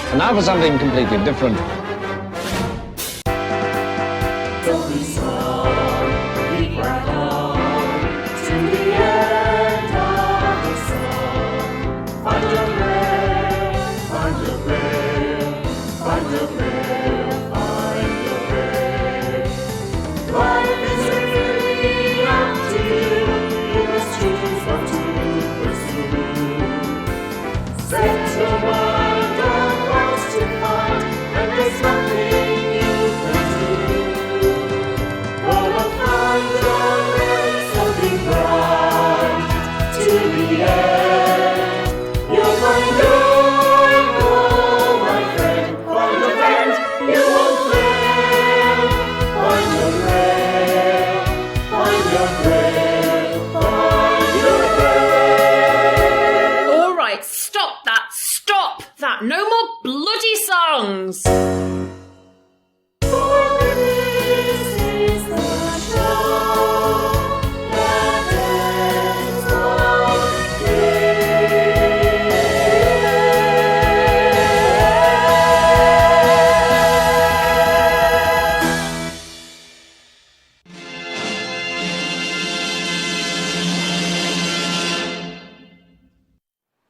And now for something completely different. Don't be strong, keep right on to the end of the song. Find your prayer, find your prayer, find your prayer, find your prayer. Life is really up to you, you must choose what to pursue. Set your mind on what's to find, and there's nothing you can do. Gonna find your way, something bright to the end. You'll find your goal, my friend. Find your friend, you won't fail. Find your prayer, find your prayer, find your prayer. All right, stop that. No more bloody songs.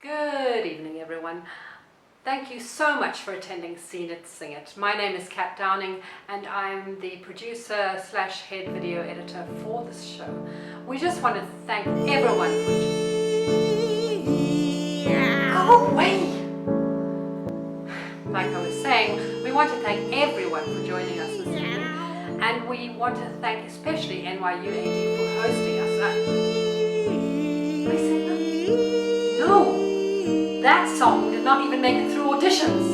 Good evening, everyone. Thank you so much for attending Seen It, Sing It. My name is Kat Downing and I'm the producer / head video editor for this show. We just want to thank everyone for... Go away! Like I was saying, we want to thank everyone for joining us this evening. And we want to thank especially NYU AD for hosting us. Did I say that? No! That song did not even make it through auditions.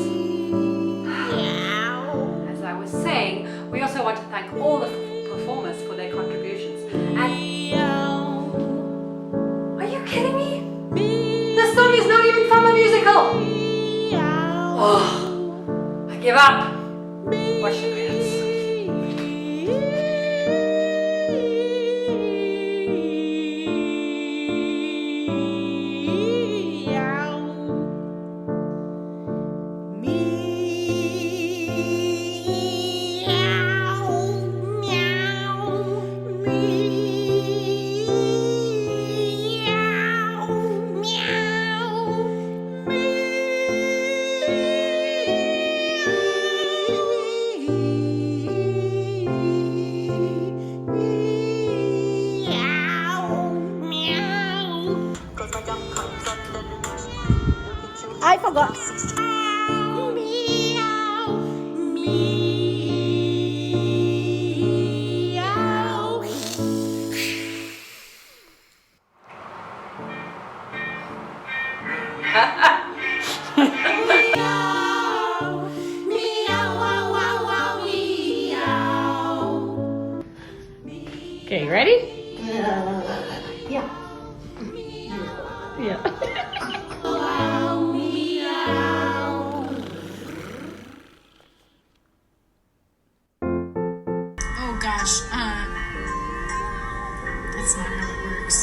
As I was saying, we also want to thank all the performers for their contributions. And are you kidding me? This song is not even from a musical! Oh, I give up! Watch the credits. I forgot. Okay, ready? Yeah. Yeah. Oh gosh, that's not how it works.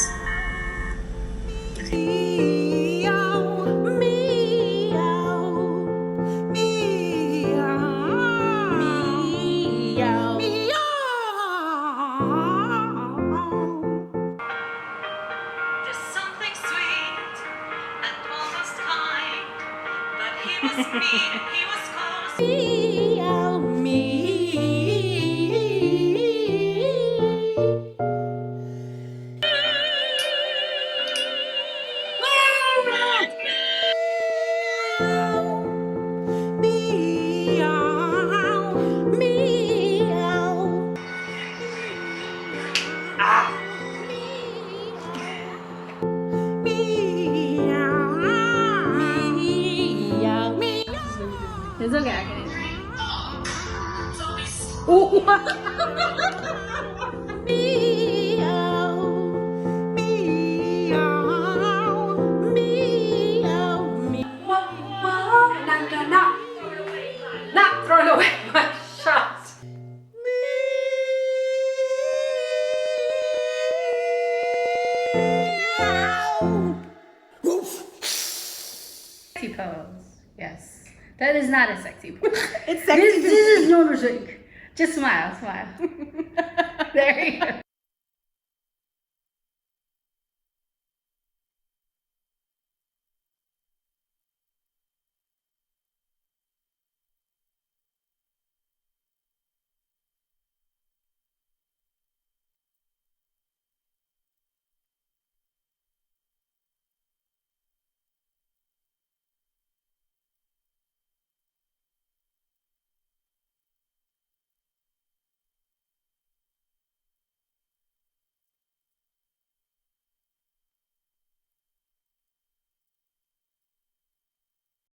There's something sweet and almost kind, but he was mean and he was coarse. Meow, It's okay, I can Not throwing away my shot. Sexy pose. Yes. That is not a sexy pose. It's sexy. This is not a shake. Just smile, smile. There you go.